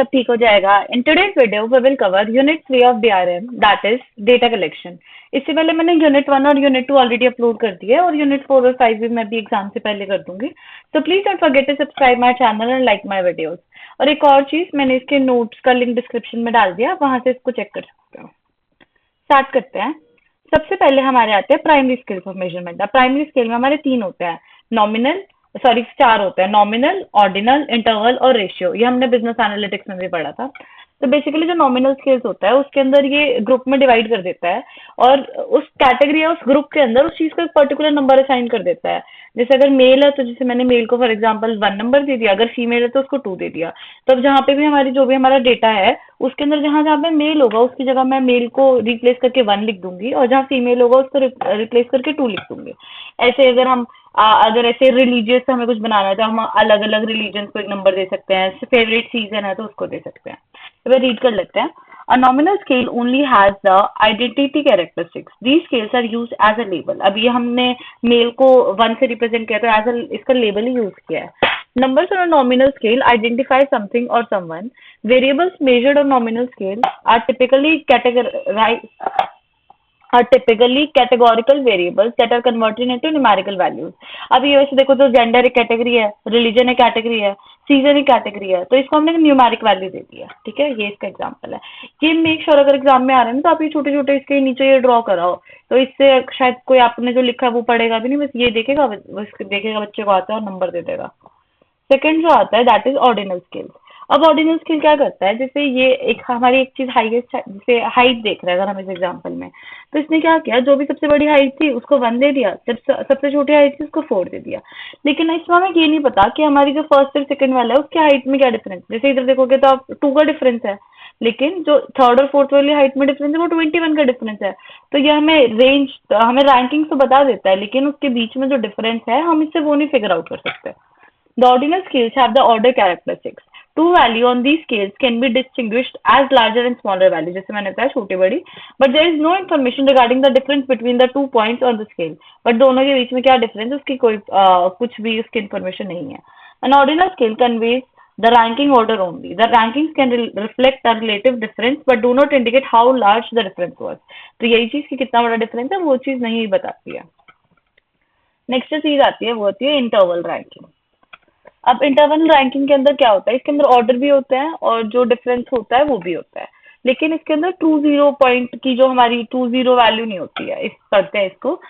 सब ठीक हो जाएगा। In today's video we will cover unit 3 of DRM, that is data collection. इससे पहले मैंने यूनिट 1 और यूनिट 2 ऑलरेडी अपलोड कर दिए और यूनिट 4 और 5 भी मैं भी एग्जाम से पहले कर दूंगी। तो please don't forget to subscribe my channel and like my videos. और एक और चीज, मैंने इसके नोट्स का लिंक डिस्क्रिप्शन में डाल दिया, वहां से इसको चेक कर सकते हो। स्टार्ट करते हैं। सबसे पहले हमारे आते हैं प्राइमरी स्केल्स ऑफ मेजरमेंट। अब प्राइमरी स्केल में हमारे तीन होते हैं, नॉमिनल, सॉरी चार होते हैं, नॉमिनल, ऑर्डिनल, इंटरवल और रेशियो। ये हमने बिजनेस एनालिटिक्स में भी पढ़ा था। तो बेसिकली जो नॉमिनल स्केल्स होता है उसके अंदर ये ग्रुप में डिवाइड कर देता है और उस कैटेगरी या उस ग्रुप के अंदर उस चीज को एक पर्टिकुलर नंबर असाइन कर देता है। जैसे अगर मेल है तो जैसे मैंने मेल को फॉर एग्जांपल 1 नंबर दे दिया, अगर फीमेल है तो उसको 2 दे दिया। तो अब जहाँ पे भी हमारी जो भी हमारा डेटा है उसके अंदर जहाँ जहाँ पे मेल होगा उसकी जगह मैं मेल को रिप्लेस करके 1 लिख दूंगी और जहाँ फीमेल होगा उसको रिप्लेस करके 2 लिख दूंगी। ऐसे अगर हम अगर ऐसे रिलीजियस हमें कुछ बनाना है तो हम अलग अलग रिलीजन को एक नंबर दे सकते हैं। फेवरेट सीजन है तो उसको दे सकते हैं। तो रीड कर लेते हैं। A nominal scale only has the identity characteristics. These scales are used as a label. अब ये हमने मेल को 1 से रिप्रेजेंट किया तो एज अ इसका लेबल ही यूज किया है। Numbers on a nominal scale identify something or someone. Variables measured on nominal scale are typically categorical variables that are converted into numerical values. अब ये वैसे देखो तो जेंडर एक कैटेगरी है, रिलीजन एक कैटेगरी है, सीजन एक कैटेगरी है, तो इसको हमने न्यूमेरिक वैल्यू दे दिया। ठीक है, ये इसका एग्जांपल है। ये मेक श्योर अगर एग्जाम में आ रहे हैं तो आप ये छोटे छोटे इसके नीचे ये ड्रॉ कराओ, तो इससे शायद कोई आपने जो लिखा है वो पढ़ेगा भी नहीं, बस ये देखेगा, बस देखेगा बच्चे को आता है और नंबर दे देगा। सेकंड जो आता है दैट इज ऑर्डिनल स्केल। अब ऑर्डिनल स्केल क्या करता है, जैसे ये एक हमारी एक चीज हाईएस्ट, जैसे हाइट देख रहे हैं अगर हम इस एग्जांपल में, तो इसने क्या किया, जो भी सबसे बड़ी हाइट थी उसको 1 दे दिया, जब सबसे छोटी हाइट थी उसको 4 दे दिया। लेकिन इसमें हमें ये नहीं पता कि हमारी जो फर्स्ट और सेकंड वाला है उसकी हाइट में क्या डिफरेंस। जैसे इधर देखोगे तो आप 2 का डिफरेंस है, लेकिन जो थर्ड और फोर्थ वाली हाइट में डिफरेंस है वो 21 का डिफरेंस है। तो ये हमें रेंज, हमें रैंकिंग तो बता देता है, लेकिन उसके बीच में जो डिफरेंस है हम इससे वो नहीं फिगर आउट कर सकते। The ordinal scales have the order characteristics. Two value on these scales can be distinguished as larger and smaller value. जैसे मैंने बताया छोटी बड़ी, but there is no information regarding the difference between the 2 points on the scale. But दोनों के बीच में क्या difference, उसकी कोई कुछ भी उसकी information नहीं है. An ordinal scale conveys the ranking order only. The rankings can reflect the relative difference, but do not indicate how large the difference was. तो यही चीज कि कितना बड़ा difference है वो चीज नहीं बताती है। नेक्स्ट चीज आती है वो होती है इंटरवल रैंकिंग। अब इंटरवल रैंकिंग के अंदर क्या होता है, इसके अंदर ऑर्डर भी होता है और जो डिफरेंस होता है वो भी होता है, लेकिन इसके अंदर 2-0 पॉइंट की जो हमारी 2-0 वैल्यू नहीं होती है। इस करते हैं इसको,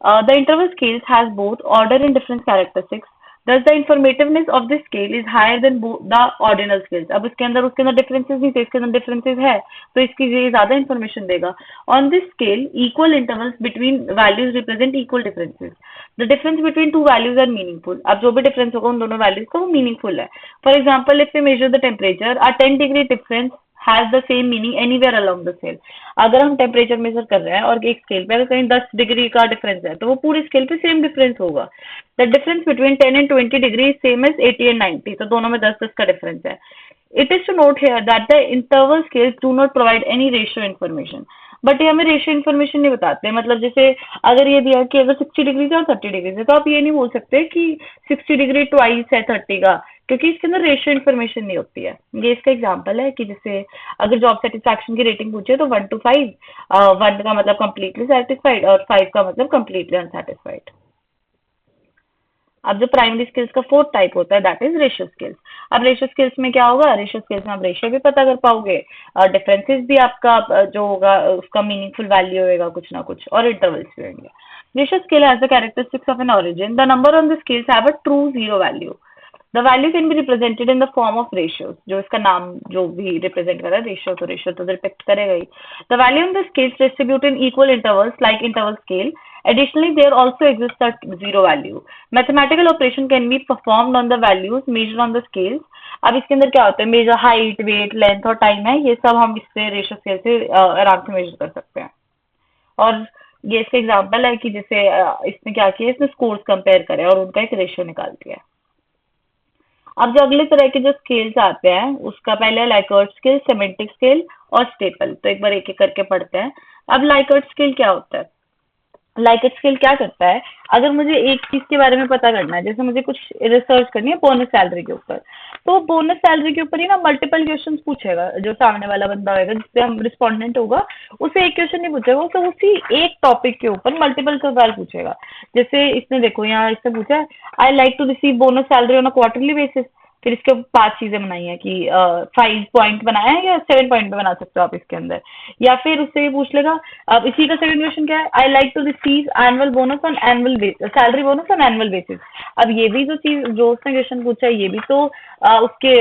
the interval scales has both order and difference characteristics, thus the informativeness of this scale is higher than the ordinal scales. अब उसके अंदर डिफरेंसेस नहीं थे, इसके अंदर डिफरेंसेस है तो इसकी ये ज्यादा इंफॉर्मेशन देगा। On this scale equal intervals between values represent equal differences. The difference between two values are meaningful. अब जो भी डिफरेंस होगा उन दोनों वैल्यूज का वो मीनिंगफुल है। For example if we measure the temperature, a 10 degree difference has the same meaning anywhere along the scale. अगर हम टेम्परेचर मेजर कर रहे हैं और एक स्केल पे अगर कहीं 10 डिग्री का डिफरेंस है तो वो पूरी स्केल पे सेम डिफरेंस होगा। The difference between 10 and 20 degree same as 80 and 90, तो दोनों में 10-10 का डिफरेंस है। It is to note here that the interval scales do not provide any ratio information, but ये हमें रेशियो इन्फॉर्मेशन नहीं बताते। मतलब जैसे अगर ये दिया कि अगर 60 डिग्री है और 30 डिग्री है तो आप ये नहीं बोल सकते कि 60 डिग्री ट्वाइस है 30 का, क्योंकि इसके अंदर रेशियो इन्फॉर्मेशन नहीं होती है। ये इसका एग्जांपल है कि जैसे अगर जॉब सेटिस्फैक्शन की रेटिंग पूछे तो 1 to 5, 1 का मतलब कंप्लीटली सेटिस्फाइड और 5 का मतलब कंप्लीटली अनसेटिस्फाइड। अब जो प्राइमरी स्किल्स का फोर्थ टाइप होता है दैट इज रेशियो स्किल्स। अब रेशियो स्किल्स में क्या होगा, रेशियो स्किल्स में आप रेशियो भी पता कर पाओगे, डिफरेंसेस भी आपका जो होगा उसका मीनिंगफुल वैल्यू होगा कुछ ना कुछ, और इंटरवल्स भी होंगे। Ratio scale has the characteristics of an origin, the number on the scales have a true zero value. The value can be represented in the form of ratios, जो इसका नाम जो भी रिप्रेजेंट कर रहा है रेशियो तो रिपेक्ट करेगा ही। The value on the scales distribute in equal intervals like interval scale. Additionally, there also exists a zero value. Mathematical operation can be performed on the values measured on the scales. अब इसके अंदर क्या होता है, major height, wait, length और time है, ये सब हम इससे रेशियो स्केल से आराम से मेजर कर सकते हैं। और ये इसका एग्जांपल है कि जैसे इसने क्या किया, इसने स्कोर्स कंपेयर करे और उनका एक रेशियो निकाल दिया। अब जो अगले तरह के जो स्केल्स आते हैं उसका पहले Likert scale, semantic scale or staple. तो एक बार एक एक करके पढ़ते हैं। अब लाइकर्ट स्केल क्या होता है, लाइकेट स्केल क्या करता है, अगर मुझे एक चीज के बारे में पता करना है, जैसे मुझे कुछ रिसर्च करनी है बोनस सैलरी के ऊपर, तो बोनस सैलरी के ऊपर ही ना मल्टीपल क्वेश्चंस पूछेगा जो सामने वाला बंदा होगा, जिससे हम रिस्पोंडेंट होगा, उसे एक क्वेश्चन नहीं पूछेगा, उसे उसी एक टॉपिक के ऊपर मल्टीपल सवाल पूछेगा। जैसे इसने देखो यहाँ इससे पूछा, I like to receive bonus salary on a quarterly basis. फिर इसके 5 चीजें बनाई है कि 5 पॉइंट बनाया है या 7 पॉइंट पे बना सकते हो आप इसके अंदर। या फिर उससे ये पूछ लेगा, अब इसी का सेकंड क्वेश्चन क्या है, I like to receive annual bonus on annual basis, salary bonus on annual basis. अब ये भी जो चीज जो उसने क्वेश्चन पूछा है, ये भी तो उसके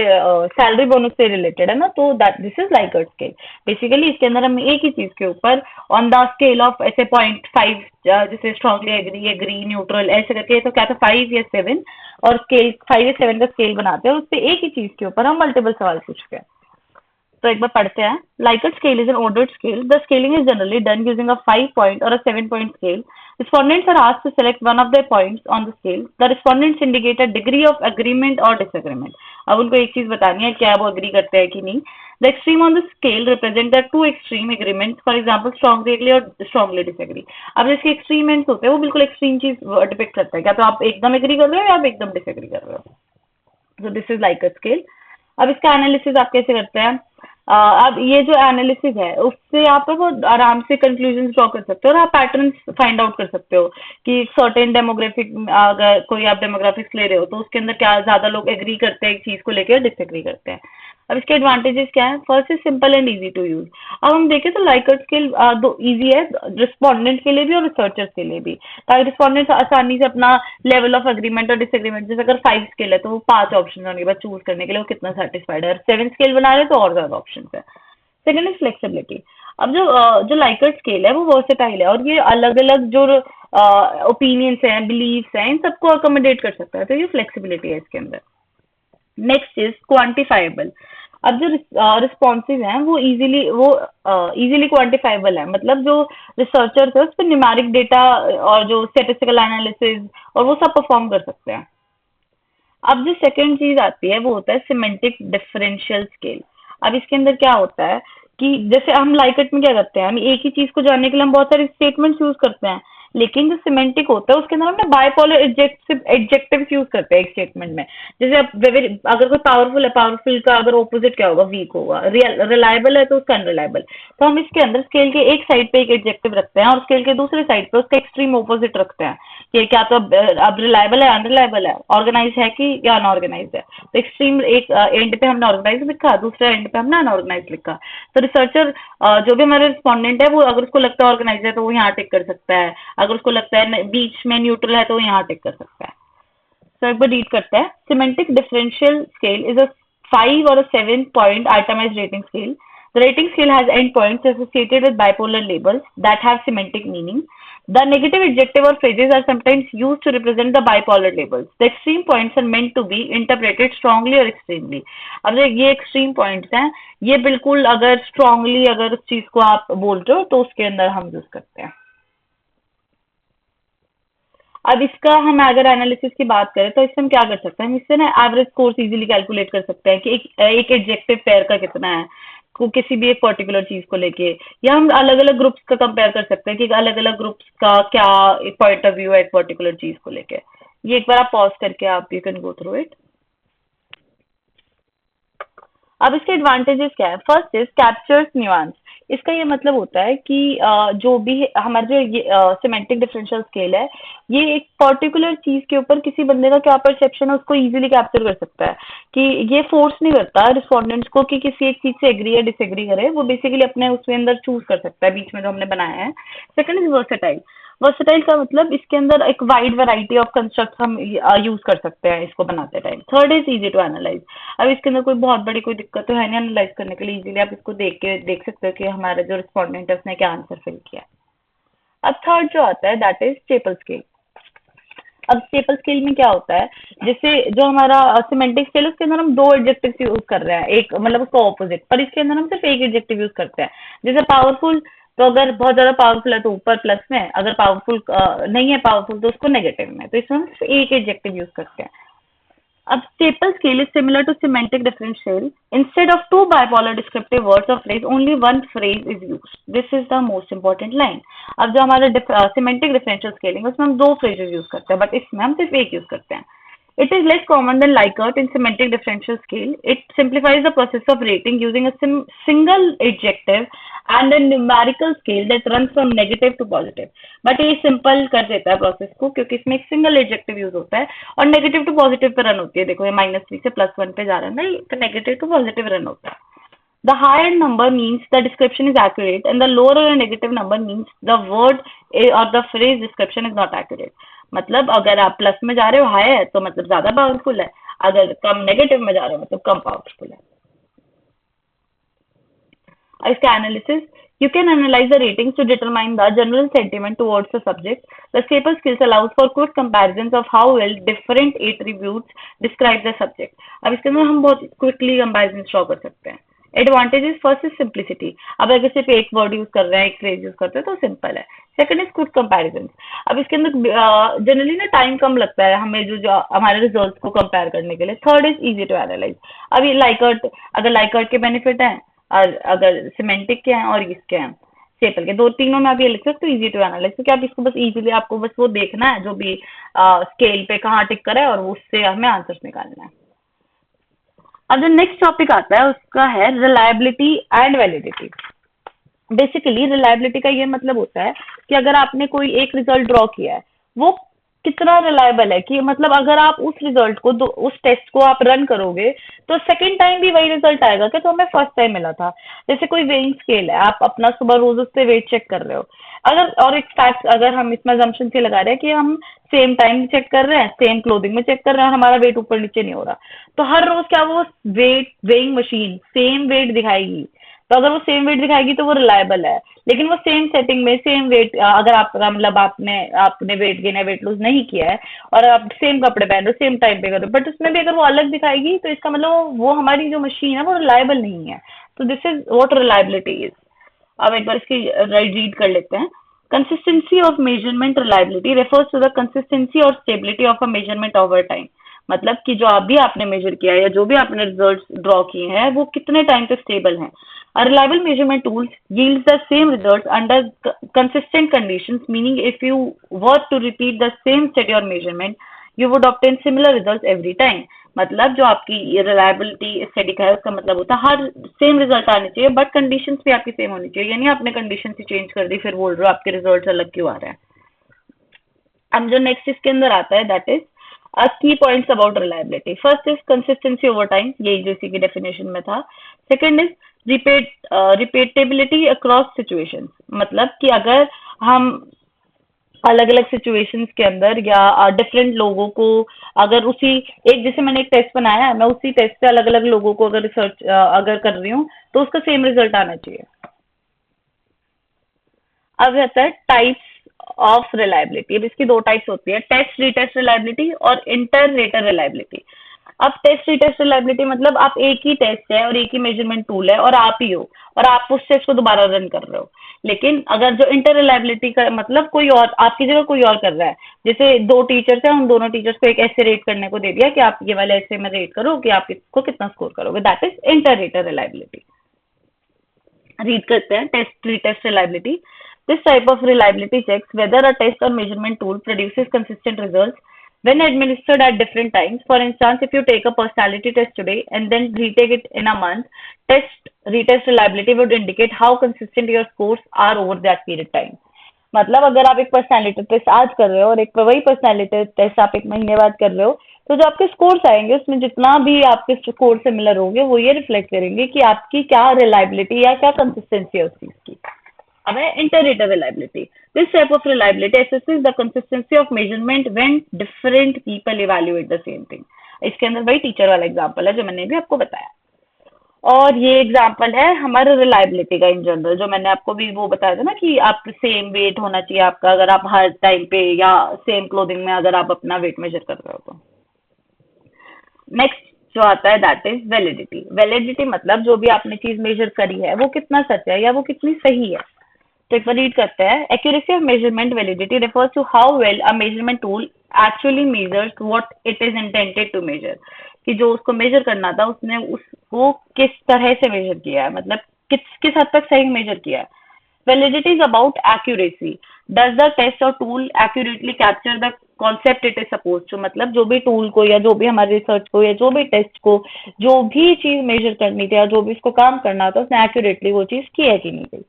सैलरी बोनस से रिलेटेड है ना, तो that this is Likert scale. Basically इसके अंदर हम एक ही चीज के ऊपर ऑन द स्केल ऑफ ऐसे 0.5, जैसे स्ट्रांगली एग्री, एग्री, न्यूट्रल, ऐसे करके, तो क्या था 5 या 7, और स्केल 5 या 7 का स्केल बनाते हैं, और उससे एक ही चीज के ऊपर हम मल्टीपल सवाल पूछते हैं। तो एक बार पढ़ते हैं। Likert scale is an ordered scale. The scaling is generally done using a 5-point or a 7-point scale. Respondents are asked to select one of their points on the scale. The respondents indicate a degree of agreement or disagreement. अब उनको एक चीज बतानी है, क्या वो agree करते हैं कि नहीं। The extreme on the scale represent the two extreme agreements. For example, strongly agree और strongly disagree. अब जिसके extreme ends होते हैं वो बिल्कुल extreme चीज डिपिक्ट करता है, क्या तो आप एकदम एग्री कर रहे हो या आप एकदम डिसएग्री कर रहे हो। So this is Likert scale. अब इसका एनालिसिस आप कैसे करते हैं। अब ये जो एनालिसिस है उससे आप वो आराम से कंक्लूजन ड्रॉ कर सकते हो, और आप पैटर्न्स फाइंड आउट कर सकते हो कि सर्टेन डेमोग्राफिक, अगर कोई आप डेमोग्राफिक्स ले रहे हो तो उसके अंदर क्या ज्यादा लोग एग्री करते हैं एक चीज को लेकर, डिसएग्री करते हैं। अब इसके एडवांटेजेस क्या है, first is simple and easy to use. अब हम देखें तो लाइकर्ट स्केल दो इजी है, रिस्पोंडेंट के लिए भी और रिसर्चर्स के लिए भी, ताकि रिस्पोंडेंट्स आसानी से अपना लेवल ऑफ एग्रीमेंट और डिसएग्रीमेंट, जैसे अगर 5 स्केल है तो वो 5 ऑप्शन होने के बाद चूज करने के लिए वो कितना सेटिस्फाइड है, 7 स्केल बना रहे तो और ज्यादा ऑप्शन है। Second is flexibility. अब जो लाइकर्ट स्केल है वो वर्सेटाइल है, और ये अलग अलग जो ओपिनियंस हैं, बिलीव्स हैं, इन सबको अकोमोडेट कर सकता है, तो ये फ्लेक्सिबिलिटी है इसके अंदर। Next is quantifiable. अब जो रिस्पॉन्सेज हैं वो इजीली क्वांटिफाइबल है, मतलब जो रिसर्चर्स है उस पर न्यूमेरिक डेटा और जो स्टैटिस्टिकल एनालिसिस और वो सब परफॉर्म कर सकते हैं। अब जो सेकंड चीज आती है वो होता है सिमेंटिक डिफरेंशियल स्केल। अब इसके अंदर क्या होता है कि जैसे हम लाइकट में क्या करते हैं, हम एक ही चीज को जानने के लिए हम बहुत सारे स्टेटमेंट्स यूज करते हैं, लेकिन जो सिमेंटिक होता है उसके अंदर हम ना बायपोलर एडजेक्टिव्स यूज करते हैं एक स्टेटमेंट में। जैसे अब अगर कोई पावरफुल है, पावरफुल का अगर ऑपोजिट क्या होगा, वीक होगा। रिलायबल है तो उसका अनरिलायबल। तो हम इसके अंदर स्केल के एक साइड पे एक एडजेक्टिव रखते हैं और स्केल के दूसरे साइड पे उसका एक्सट्रीम ऑपोजिट रखते हैं कि क्या तो अब रिलायबल है, अनरिलायबल है, ऑर्गेनाइज है कि या अनऑर्गेनाइज है। तो एक्सट्रीम एक एंड पे हमने ऑर्गेनाइज लिखा, दूसरे एंड पे हमने अनऑर्गेनाइज लिखा। तो रिसर्चर जो भी हमारे रिस्पोंडेंट है वो अगर उसको लगता है ऑर्गेनाइज है तो वो यहाँ टिक कर सकता है, अगर उसको लगता है बीच में न्यूट्रल है तो वो यहाँ टिक कर सकता है। तो एक बार रीड करते हैं। Semantic differential scale is a 5 or a 7-point itemized rating scale. The rating scale has endpoints associated with bipolar labels that have semantic meaning. The negative adjective or phrases are sometimes used to represent the bipolar labels. The extreme points are meant to be interpreted strongly or extremely. अब ये extreme points हैं, ये बिल्कुल अगर strongly अगर उस चीज को आप बोल रहे हो तो उसके अंदर हम यूज करते हैं। अब इसका हम अगर एनालिसिस की बात करें तो इससे हम क्या कर सकते हैं, हम इससे ना एवरेज स्कोर्स इजीली कैलकुलेट कर सकते हैं कि एक एडजेक्टिव पेयर का कितना है को किसी भी एक पर्टिकुलर चीज को लेके, या हम अलग अलग ग्रुप्स का कंपेयर कर सकते हैं कि अलग अलग ग्रुप्स का क्या एक पॉइंट ऑफ व्यू है एक पर्टिकुलर चीज को लेके। ये एक बार आप पॉज करके आप you can go through it. अब इसके एडवांटेजेस क्या है, फर्स्ट इज कैप्चर्स न्यूआंस। इसका ये मतलब होता है कि जो भी हमारा जो ये सिमेंटिक डिफरेंशियल स्केल है, ये एक पर्टिकुलर चीज के ऊपर किसी बंदे का क्या परसेप्शन है उसको इजीली कैप्चर कर सकता है, कि ये फोर्स नहीं करता रिस्पोंडेंट्स को कि किसी एक चीज से एग्री या डिसएग्री करे, वो बेसिकली अपने उसके अंदर चूज कर सकता है बीच में जो हमने बनाया है। Second is versatile. वर्सेटाइल का मतलब इसके अंदर एक वाइड वैरायटी ऑफ कंस्ट्रक्ट हम यूज कर सकते हैं इसको बनाते time. Third is easy to analyse. अब इसके अंदर कोई बहुत बड़ी कोई दिक्कत तो है नहीं एनालाइज करने के लिए, इजीली आप इसको देख के देख सकते हो कि हमारा जो रिस्पोंडेंट है उसने क्या आंसर फिल किया। अब थर्ड जो आता है दैट इज स्टेपल स्केल। अब स्टेपल स्केल में क्या होता है, जैसे जो हमारा सिमेंटिक स्केल उसके अंदर हम दो एडजेक्टिव यूज कर रहे हैं, एक मतलब उसका ऑपोजिट, पर इसके अंदर हम सिर्फ एक एडजेक्टिव यूज करते हैं। जैसे पावरफुल, तो अगर बहुत ज्यादा पावरफुल है तो ऊपर प्लस में, अगर पावरफुल नहीं है पावरफुल तो उसको नेगेटिव में, तो इसमें हम सिर्फ एक एडजेक्टिव यूज करते हैं। अब staple scale is similar to semantic differential. Instead of two bipolar descriptive words or phrase, only one phrase is used. This is the most important line. अब जो हमारा semantic differential scaling है उसमें हम दो phrases use करते हैं, but इसमें हम सिर्फ एक use करते हैं. It is less common than Likert in semantic differential scale. It simplifies the process of rating using a single adjective and a numerical scale that runs from negative to positive. But ये simple कर देता है process को क्योंकि इसमें एक single adjective use होता है और negative to positive पे run होती है. देखो ये -3 से +1 पे जा रहा है ना, तो negative to positive run होता है. The higher number means the description is accurate and the lower or negative number means the word or the phrase description is not accurate. मतलब अगर आप प्लस में जा रहे हो हाई है तो मतलब ज्यादा पावरफुल है, अगर कम नेगेटिव में जा रहे हो मतलब कम पावरफुल है. इसका analysis, you can analyze the ratings to determine the general sentiment towards the subject. The Staple skills allows for quick comparisons of how well different attributes describe the subject. अब इसके अंदर हम बहुत quickly comparisons draw कर सकते हैं. Advantages, first is simplicity. अब अगर सिर्फ एक वर्ड यूज कर रहे हैं, एक फ्रेज यूज करते हैं तो सिंपल है. Second is quick comparison. अब इसके अंदर जनरली ना टाइम कम लगता है हमें जो हमारे रिजल्ट्स को कंपेयर करने के लिए. Third is easy to analyse. अब ये लाइकर्ट, अगर लाइकर्ट के बेनिफिट हैं और अगर सिमेंटिक के हैं और इसके हैं स्टेपल के, दो तीनों में आप ये लिख सकते हो इजी टू एनालाइज, क्योंकि आप इसको बस इजीली आपको बस वो देखना है जो भी स्केल पे कहाँ टिक करे और उससे हमें आंसर्स निकालना है. अब जो नेक्स्ट टॉपिक आता है उसका है reliability and validity. Basically reliability का ये मतलब होता है कि अगर आपने कोई एक रिजल्ट ड्रॉ किया है वो कितना रिलायबल है, कि मतलब अगर आप उस रिजल्ट को उस टेस्ट को आप रन करोगे तो सेकंड टाइम भी वही रिजल्ट आएगा कि तो हमें फर्स्ट टाइम मिला था. जैसे कोई वेइंग स्केल है, आप अपना सुबह रोज उस पे वेट चेक कर रहे हो, अगर और एक फैक्ट अगर हम इसमें assumption से लगा रहे हैं कि हम सेम टाइम चेक कर रहे हैं, सेम क्लोथिंग में चेक कर रहे हैं और हमारा वेट ऊपर नीचे नहीं हो रहा, तो हर रोज क्या वो weight weighing machine same weight दिखाएगी. तो अगर वो सेम वेट दिखाएगी तो वो रिलायबल है. लेकिन वो सेम सेटिंग में सेम वेट, अगर आपका मतलब आपने वेट गेन या वेट लूज नहीं किया है और आप सेम कपड़े पहन रहे हो, सेम टाइम पे कर रहे हो, बट उसमें भी अगर वो अलग दिखाएगी तो इसका मतलब वो हमारी जो मशीन है वो रिलायबल नहीं है. तो this is what reliability is. अब एक बार इसकी रीड कर लेते हैं. Consistency of measurement reliability refers to the consistency और stability of a measurement over time. मतलब कि जो भी आपने मेजर किया है या जो भी आपने रिजल्ट्स ड्रॉ किए हैं वो कितने टाइम तक स्टेबल हैं. A reliable measurement tool yields the same results under consistent conditions, meaning if you were to repeat the same study or measurement, you would obtain similar results every time. मतलब जो आपकी reliability study का है उसका मतलब होता है हर same result आने चाहिए बट कंडीशंस भी आपकी सेम होनी चाहिए. यानी आपने कंडीशन ही चेंज कर दी फिर बोल रहे हो आपके रिजल्ट्स अलग क्यों आ रहे हैं. अब जो नेक्स्ट इसके अंदर आता है दैट इज की points about reliability. First is consistency over time, यही जो इसी की डेफिनेशन में था. Second is repeatability across situations, मतलब कि अगर हम अलग अलग सिचुएशंस के अंदर या डिफरेंट लोगों को अगर उसी एक, जैसे मैंने एक टेस्ट बनाया है, मैं उसी टेस्ट पे अलग अलग लोगों को अगर रिसर्च अगर कर रही हूँ तो उसका सेम रिजल्ट आना चाहिए. अब रहता है टाइप्स ऑफ रिलायबिलिटी. अब इसकी दो टाइप्स होती है, टेस्ट रीटेस्ट रिलायबिलिटी और इंटर रेटर रिलायबिलिटी. अब टेस्ट रीटेस्ट रिलायबिलिटी मतलब आप एक ही टेस्ट है और एक ही मेजरमेंट टूल है और आप ही हो और आप उस टेस्ट को दोबारा रन कर रहे हो. लेकिन अगर जो इंटर रिलायबिलिटी का मतलब कोई और आपकी जगह कोई और कर रहा है, जैसे दो टीचर्स हैं, उन दोनों टीचर्स को एक ऐसे रेट करने को दे दिया कि आप ये वाले ऐसे में रेट करो कि आप इसको कितना स्कोर करोगे, that is inter rater reliability. Read करते हैं test retest reliability. This type of reliability checks whether a test or measurement tool produces consistent results when administered at different times. For instance, if you take a personality test today and then retake it in a month, test retest reliability would indicate how consistent your scores are over that period time. मतलब अगर आप एक personality test आज कर रहे हो और एक वही पर्सनालिटी टेस्ट आप एक महीने बाद कर रहे हो तो जो आपके स्कोर्स आएंगे उसमें जितना भी आपके स्कोर सिमिलर होंगे वो ये रिफ्लेक्ट करेंगे कि आपकी क्या रिलायबिलिटी या क्या कंसिस्टेंसी है उस चीज की. अब है inter-rater reliability. This type of reliability assesses the consistency of measurement when different people evaluate the same thing. इसके अंदर वही टीचर वाला एग्जांपल है जो मैंने भी आपको बताया. और ये एग्जांपल है हमारे रिलायबिलिटी का इन जनरल, जो मैंने आपको भी वो बताया था ना कि आप सेम वेट होना चाहिए आपका अगर आप हर टाइम पे या सेम क्लोथिंग में अगर आप अपना वेट मेजर कर रहे हो तो. नेक्स्ट जो आता है दैट इज वैलिडिटी. वैलिडिटी मतलब जो भी आपने चीज मेजर करी है वो कितना सच है या वो कितनी सही है. तो एक बार रीड करते हैं. Accuracy of measurement validity refers to how well a measurement tool actually measures what it is intended to measure, कि जो उसको मेजर करना था उसने उसको किस तरह से मेजर किया है, मतलब किस हद तक सही मेजर किया है. Validity is about accuracy. Does the test or tool accurately capture the concept it is supposed to? मतलब जो भी टूल को या जो भी हमारे रिसर्च को या जो भी टेस्ट को जो भी चीज मेजर करनी थी या जो भी इसको काम करना था उसने एक्यूरेटली वो चीज की है कि नहीं की.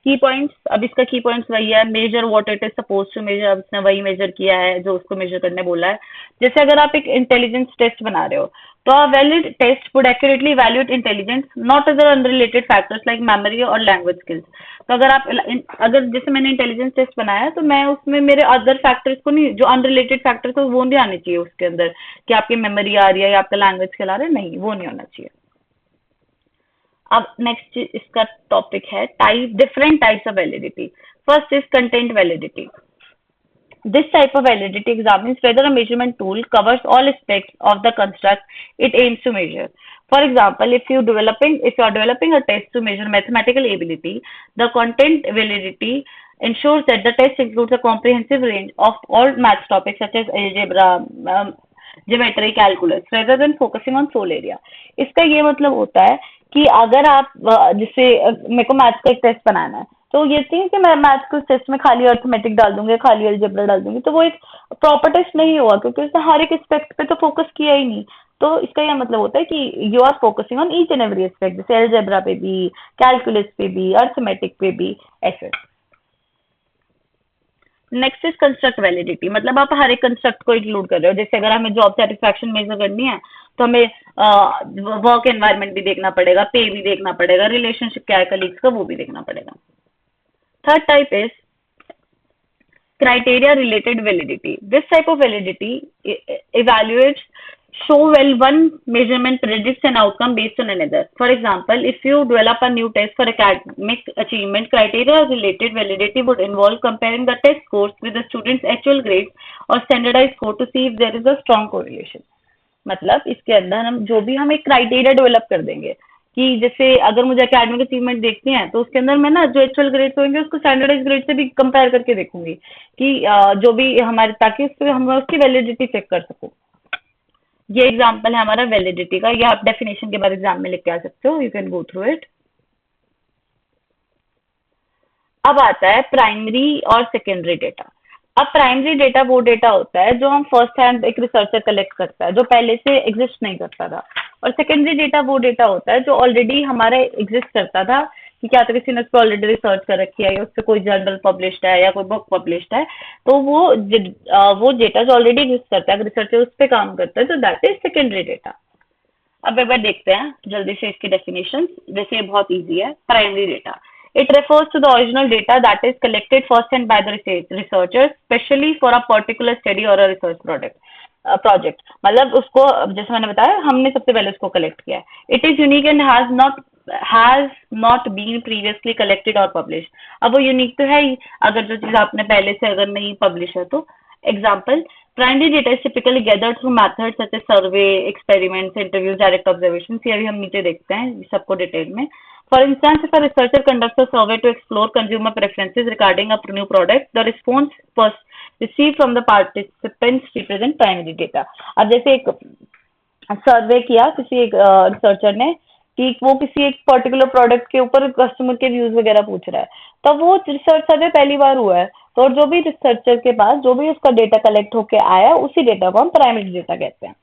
की पॉइंट्स, अब इसका की पॉइंट्स वही है, measure what it is suppose to measure, अब इसने वही मेजर किया है जो उसको मेजर करने बोला है. जैसे अगर आप एक इंटेलिजेंस टेस्ट बना रहे हो तो a valid test would accurately evaluate intelligence not other unrelated factors like memory और लैंग्वेज स्किल्स. तो अगर आप अगर जैसे मैंने इंटेलिजेंस टेस्ट बनाया तो मैं उसमें मेरे अदर फैक्टर्स को नहीं, जो अनरिलेटेड फैक्टर्स है वो नहीं आने चाहिए उसके अंदर, कि आपकी मेमोरी आ रही है या आपका लैंग्वेज स्किल आ रहा है, नहीं वो नहीं होना चाहिए. अब नेक्स्ट इसका टॉपिक है type different types of validity. First is content validity. This type of validity examines whether a measurement tool covers all aspects of the construct it aims to measure. For example, if you are developing a test to measure mathematical ability, the content validity ensures that the test includes a comprehensive range of all math topics such as algebra, geometry, calculus, rather than focusing on sole area. इसका ये मतलब होता है कि अगर आप जैसे मेरे को मैथ्स का एक टेस्ट बनाना है तो ये थी कि मैं मैथ्स को टेस्ट में खाली अर्थमेटिक डाल दूंगी, खाली अलजेब्रा डाल दूंगी, तो वो एक प्रॉपर टेस्ट नहीं हुआ क्योंकि उसने हर एक एस्पेक्ट पे तो फोकस किया ही नहीं. तो इसका यह मतलब होता है कि you are focusing on each and every aspect, जैसे अलजेब्रा पे भी, कैलकुलस पे भी, अर्थमेटिक पे भी, ऐसे. Next is construct validity. मतलब आप हर एक कंस्ट्रक्ट को इंक्लूड कर रहे हो. जैसे अगर हमें जॉब सेटिस्फैक्शन मेजर करनी है तो हमें वर्क एनवायरनमेंट भी देखना पड़ेगा, पे भी देखना पड़ेगा, रिलेशनशिप क्या है कलीग्स का वो भी देखना पड़ेगा. Third type is criteria related validity. This type of validity evaluates show well one measurement predicts an outcome based on another. For example, if you develop a new test for academic achievement, criteria related validity would involve comparing the test scores with the student's actual grades or standardized score to see if there is a strong correlation. मतलब इसके अंदर हम एक criteria develop कर देंगे कि जैसे अगर मुझे एकेडमिक अचीवमेंट देखनी है तो उसके अंदर मैं ना जो एक्चुअल ग्रेड्स होंगे उसको स्टैंडर्डाइज ग्रेड से भी कंपेयर करके देखूंगी कि जो भी हमारे, ताकि उस पर हम उसकी वैलिडिटी चेक कर सकूं. ये एग्जांपल है हमारा वैलिडिटी का. ये आप डेफिनेशन के बाद एग्जाम में लिख के आ सकते हो, you can go through it. अब आता है प्राइमरी और सेकेंडरी डेटा. अब प्राइमरी डेटा वो डेटा होता है जो हम फर्स्ट हैंड एक रिसर्चर कलेक्ट करता है जो पहले से एग्जिस्ट नहीं करता था, और सेकेंडरी डेटा वो डेटा होता है जो ऑलरेडी हमारा एग्जिस्ट करता था कि क्या तो किसी ने उस पर ऑलरेडी रिसर्च कर रखी है या उस पर कोई जर्नल पब्लिश्ड है या कोई बुक पब्लिश्ड है, तो वो डेटा जो ऑलरेडी एग्जिस्ट करता है अगर रिसर्चर उस पर काम करता है तो दैट इज सेकेंडरी डेटा. अब एक बार देखते हैं जल्दी से इसकी डेफिनेशन. जैसे ये बहुत इजी है. Primary data, it refers to the original data that is collected first hand by the researchers, especially for a particular study or a research project. मतलब उसको जैसे मैंने बताया हमने सबसे पहले उसको कलेक्ट किया है. It is unique and has not been previously collected or published. अब वो यूनिक तो है ही अगर जो चीज आपने पहले से अगर नहीं पब्लिश है तो. Example, primary data is typically gathered through methods such as survey, experiments, interviews, direct observations. ये अभी हम नीचे देखते हैं सबको डिटेल में. For instance, if a researcher conducts a survey to explore consumer preferences regarding a new product, the response first received from the participants represent primary data. अब जैसे एक सर्वे किया किसी एक रिसर्चर ने कि वो किसी एक पर्टिकुलर प्रोडक्ट के ऊपर कस्टमर के व्यूज वगैरह पूछ रहा है, तब वो रिसर्च सर्वे पहली बार हुआ है, तो जो भी रिसर्चर के पास जो भी उसका डेटा कलेक्ट होके आया उसी डेटा को हम प्राइमरी डेटा कहते हैं.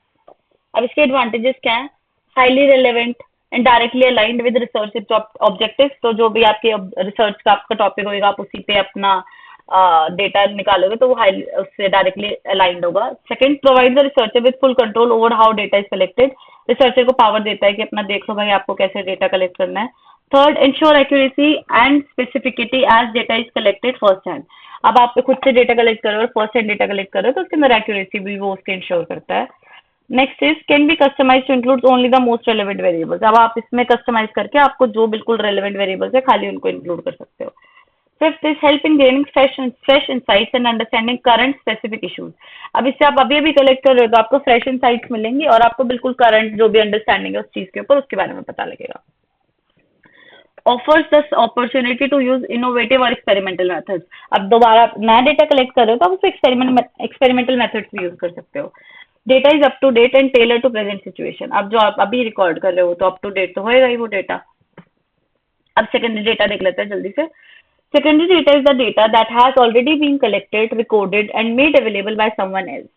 अब इसके एडवांटेजेस क्या है? Highly relevant and directly aligned with research objective. तो जो भी आपके रिसर्च का आपका टॉपिक होगा आप उसी पे अपना डेटा निकालोगे तो वो हाई उससे डायरेक्टली अलाइंड होगा. Second, provide the researcher with full control over how data is collected. Researcher को पावर देता है कि अपना देख लो भाई आपको कैसे डेटा कलेक्ट करना है. Third, ensure accuracy and specificity as data is collected first hand. अब आप खुद से डेटा कलेक्ट करो और फर्स्ट हैंड डेटा कलेक्ट करो तो उसके अंदर एक्यूरेसी भी वो उसके इंश्योर करता है. Next is can be customise to include only the most relevant variables. अब आप इसमें कस्टमाइज करके आपको जो बिल्कुल रेलेवेंट वेरिएबल्स है खाली उनको इंक्लूड कर सकते हो. Fifth is help in gaining fresh insights and understanding current specific issues. अब इससे आप अभी अभी कलेक्ट कर रहे हो तो आपको फ्रेश इंसाइट्स मिलेंगी और आपको बिल्कुल करंट जो भी अंडरस्टैंडिंग है उस चीज के ऊपर उसके बारे में पता लगेगा. Offers the opportunity to use innovative और एक्सपेरिमेंटल मेथड्स। अब दोबारा नया डेटा कलेक्ट कर रहे हो तो आप उसको एक्सपेरिमेंटल मेथड्स भी यूज कर सकते हो। Data is up to date and tailor to present situation. अब जो आप अभी रिकॉर्ड कर रहे हो तो अप टू डेट तो होएगा ही वो डेटा। अब सेकेंडरी डेटा देख लेते हैं जल्दी से। Secondary data is the data that has already been collected, recorded and made available by someone else.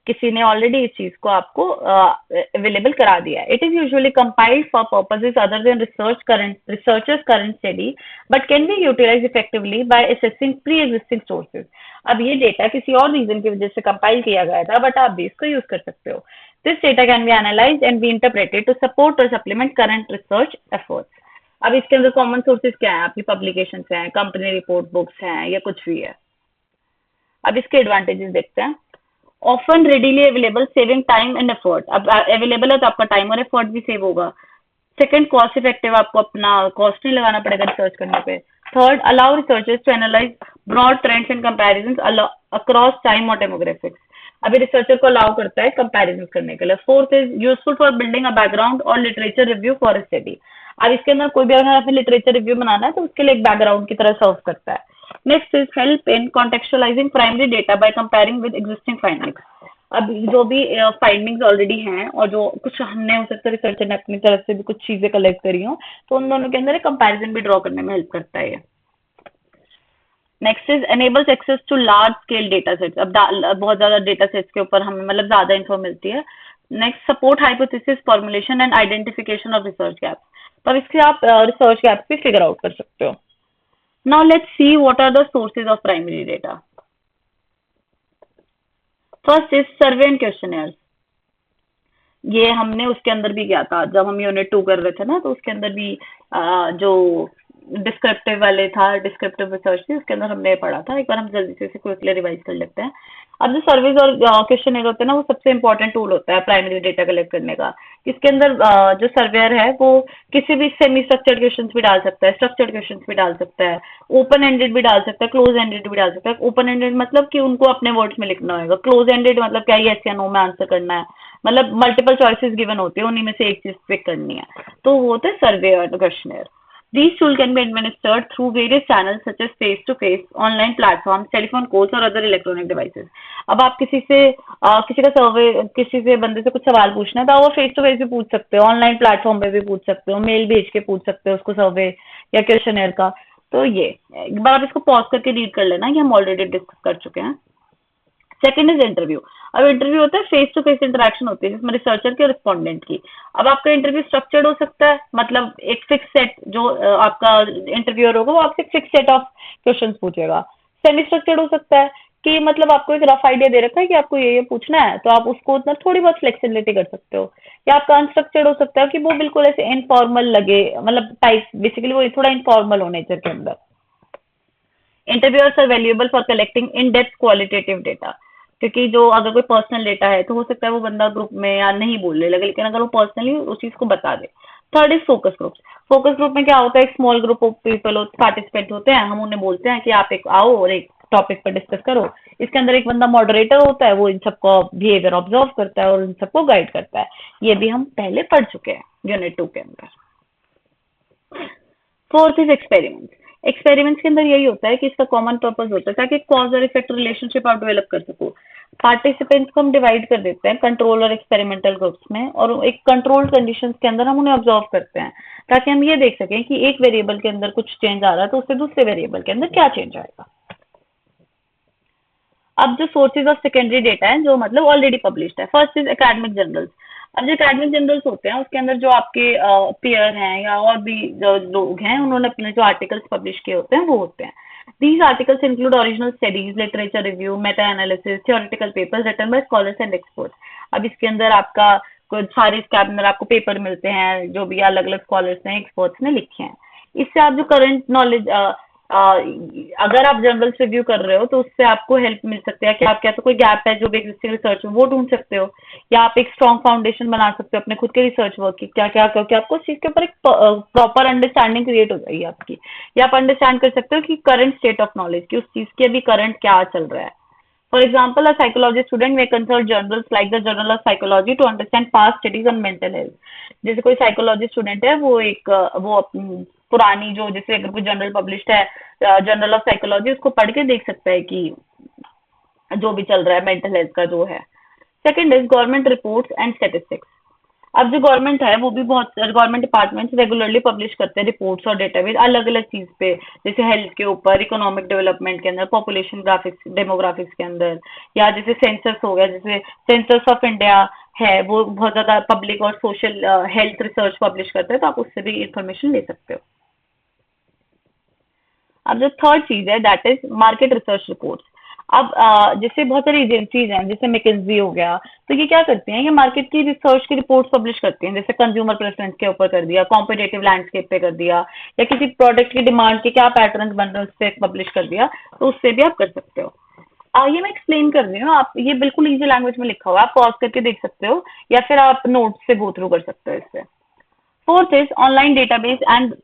किसी ने ऑलरेडी इस चीज को आपको अवेलेबल करा दिया है। It is usually compiled for purposes other than researchers current study but can be utilise effectively by assessing pre existing sources. अब ये डेटा किसी और रीजन की वजह से कंपाइल किया गया था बट आप भी इसको यूज कर सकते हो। This data can be analysed and be interpreted to support और सप्लीमेंट करंट रिसर्च एफर्ट्स। अब इसके अंदर कॉमन सोर्सेज क्या है? आपकी पब्लिकेशन हैं, कंपनी रिपोर्ट बुक्स हैं, या कुछ भी है। अब इसके एडवांटेजेस देखते हैं। Often readily available, saving time and effort. अब अवेलेबल है तो आपका टाइम और एफर्ट भी सेव होगा। सेकंड, कॉस्ट इफेक्टिव, आपको अपना कॉस्ट नहीं लगाना पड़ेगा रिसर्च करने पे। Third, allow researchers to analyse broad trends and comparisons across time और डेमोग्राफिक्स। अभी रिसर्चर को अलाउ करता है कंपैरिजन करने के लिए। Fourth is useful for building a background और literature review for a study. अब इसके अंदर कोई भी अगर हमें लिटरेचर रिव्यू बनाना है तो उसके लिए एक बैकग्राउंड की तरह सर्व करता है। Next is help in contextualising primary data by comparing with existing findings. अब जो भी फाइंडिंग्स ऑलरेडी हैं और जो कुछ हमने हो सकता है रिसर्चर ने अपनी तरफ से भी कुछ चीजें कलेक्ट करी हो तो उन दोनों के अंदर एक कंपैरिजन भी ड्रॉ करने में हेल्प करता है ये। Next is enables access to large scale data sets. अब बहुत ज्यादा डेटा सेट्स के ऊपर हमें मतलब ज्यादा इन्फो मिलती है। Next, support hypothesis formulation and identification of research gaps. तो अब इससे आप रिसर्च गैप्स भी फिगर आउट कर सकते हो। Now let's see what are the sources of primary data. First is survey and questionnaires. ये हमने उसके अंदर भी किया था जब हम यूनिट 2 कर रहे थे ना, तो उसके अंदर भी जो डिस्क्रिप्टिव वाले था, डिस्क्रिप्टिव रिसर्च थी, उसके अंदर हमने पढ़ा था। एक बार हम जल्दी से इसे क्विकली रिवाइज कर लेते हैं। अब जो सर्वेज और क्वेश्चनर होते हैं ना, वो सबसे इंपॉर्टेंट टूल होता है प्राइमरी डेटा कलेक्ट करने का। इसके अंदर जो सर्वेयर है वो किसी भी सेमी स्ट्रक्चर्ड क्वेश्चंस भी डाल सकता है, स्ट्रक्चर्ड क्वेश्चंस भी डाल सकता है, ओपन एंडेड भी डाल सकता है, क्लोज एंडेड भी डाल सकता है। ओपन एंडेड मतलब कि उनको अपने वर्ड्स में लिखना होगा। क्लोज एंडेड मतलब क्या, यस या नो में आंसर करना है, मतलब मल्टीपल चॉइसेस गिवन होती है, उन्हीं में से एक चीज पिक करनी है। तो वो होता है सर्वे और questionnaire. These tools can be administered through various channels such as face-to-face, online platforms, telephone calls और other electronic devices. अब आप किसी से किसी का सर्वे, किसी से बंदे से कुछ सवाल पूछना है तो आप फेस टू फेस भी पूछ सकते हो, ऑनलाइन प्लेटफॉर्म पे भी पूछ सकते हो, मेल भेज के पूछ सकते हो उसको सर्वे या क्वेश्चनर का। तो ये एक बार आप इसको पॉज करके रीड कर लेना, ये हम ऑलरेडी डिस्कस कर चुके हैं। Second is interview. अब इंटरव्यू होता है फेस टू फेस इंटरेक्शन होती है जिसमें रिसर्चर की और रिस्पोंडेंट की। अब आपका इंटरव्यू स्ट्रक्चर्ड हो सकता है, मतलब एक फिक्स सेट, जो आपका इंटरव्यूअर होगा वो आपसे फिक्स सेट ऑफ क्वेश्चंस पूछेगा। सेमी स्ट्रक्चर्ड हो सकता है कि मतलब आपको एक रफ आइडिया दे रखा है कि आपको ये पूछना है, तो आप उसको उतना थोड़ी बहुत फ्लेक्सिबिलिटी कर सकते हो। या आपका अनस्ट्रक्चर्ड हो सकता है कि वो बिल्कुल ऐसे इनफॉर्मल लगे, मतलब टाइप बेसिकली वो थोड़ा इनफॉर्मल हो नेचर के अंदर। Interviewers are valuable for collecting in depth qualitative data, क्योंकि जो अगर कोई पर्सनल डेटा है तो हो सकता है वो बंदा ग्रुप में या नहीं बोलने लगे, लेकिन अगर वो पर्सनली उस चीज को बता दे। Third is focus groups. Focus group में क्या होता है, एक small group of people participant होते हैं, हम उन्हें बोलते हैं कि आप एक आओ और एक टॉपिक पर डिस्कस करो। इसके अंदर एक बंदा मॉडरेटर होता है, वो इन सबको बिहेवियर ऑब्जर्व करता है और इन सबको गाइड करता है। ये भी हम पहले पढ़ चुके हैं यूनिट 2 के अंदर। Fourth is experiments. एक्सपेरिमेंट्स के अंदर यही होता है कि इसका कॉमन पर्पस होता है ताकि कॉज और इफेक्ट रिलेशनशिप आप डेवलप कर सको। पार्टिसिपेंट्स को हम डिवाइड कर देते हैं कंट्रोल और एक्सपेरिमेंटल ग्रुप्स में, और एक कंट्रोल्ड कंडीशंस के अंदर हम उन्हें ऑब्जर्व करते हैं ताकि हम ये देख सकें कि एक वेरिएबल के अंदर कुछ चेंज आ रहा है तो उससे दूसरे वेरिएबल के अंदर क्या चेंज आएगा। अब जो सोर्सेज ऑफ सेकेंडरी डेटा है जो मतलब ऑलरेडी पब्लिश्ड है। First is academic journals. अब जो एकेडमिक जर्नल्स होते हैं उसके अंदर जो आपके पेयर हैं या और भी जो लोग हैं उन्होंने अपने जो आर्टिकल्स पब्लिश किए होते हैं वो होते हैं। These articles include original studies, literature review, meta-analysis, theoretical papers written by scholars and experts. अब इसके अंदर आपका कुछ सारे इसके अंदर आपको पेपर मिलते हैं जो भी अलग अलग स्कॉलर्स ने, एक्सपर्ट्स ने लिखे हैं। इससे आप जो करंट नॉलेज, अगर आप जर्नल्स रिव्यू कर रहे हो तो उससे आपको हेल्प मिल सकती है कि आप क्या तो कोई गैप है जो भी एग्जिस्टिंग रिसर्च में वो ढूंढ सकते हो, या आप एक स्ट्रॉन्ग फाउंडेशन बना सकते हो अपने खुद के रिसर्च वर्क की, क्या क्या क्योंकि आपको उस चीज के ऊपर एक प्रॉपर अंडरस्टैंडिंग क्रिएट हो जाएगी आपकी, या आप अंडरस्टैंड कर सकते हो कि करंट स्टेट ऑफ नॉलेज की, उस चीज की अभी करंट क्या चल रहा है। For example, a psychology student may consult journals like the Journal of Psychology to understand past studies on mental health. जैसे कोई साइकोलॉजी स्टूडेंट है वो पुरानी जो, जैसे अगर कोई जर्नल पब्लिश्ड है, जर्नल ऑफ साइकोलॉजी, उसको पढ़ के देख सकता है कि जो भी चल रहा है मेंटल हेल्थ का जो है। Second is government reports and statistics. अब जो गवर्नमेंट है वो भी बहुत, गवर्नमेंट डिपार्टमेंट्स रेगुलरली पब्लिश करते हैं रिपोर्ट्स और डेटाबेस अलग अलग चीज पे, जैसे हेल्थ के ऊपर, इकोनॉमिक डेवलपमेंट के अंदर, पॉपुलेशन ग्राफिक्स डेमोग्राफिक्स के अंदर, या जैसे सेंसस हो गया, जैसे सेंसस ऑफ इंडिया है वो बहुत ज्यादा पब्लिक और सोशल हेल्थ रिसर्च पब्लिश करते हैं, तो आप उससे भी इंफॉर्मेशन ले सकते हो। अब जो थर्ड चीज है that is market research reports. अब जैसे बहुत सारी एजेंसीज हैं, जैसे मैकिन्जी हो गया, तो ये क्या करती हैं, ये मार्केट की रिसर्च की रिपोर्ट्स पब्लिश करती हैं, जैसे कंज्यूमर प्रेफरेंस के ऊपर कर दिया, कॉम्पिटेटिव लैंडस्केप पे कर दिया, या किसी प्रोडक्ट की डिमांड के क्या पैटर्न बन रहे हैं उस पर पब्लिश कर दिया, तो उससे भी आप कर सकते हो। ये मैं एक्सप्लेन कर रही हूँ, आप ये बिल्कुल इजी लैंग्वेज में लिखा हुआ है, आप पॉज करके देख सकते हो, या फिर आप नोट्स से गो थ्रू कर सकते हो इससे। Fourth is online database and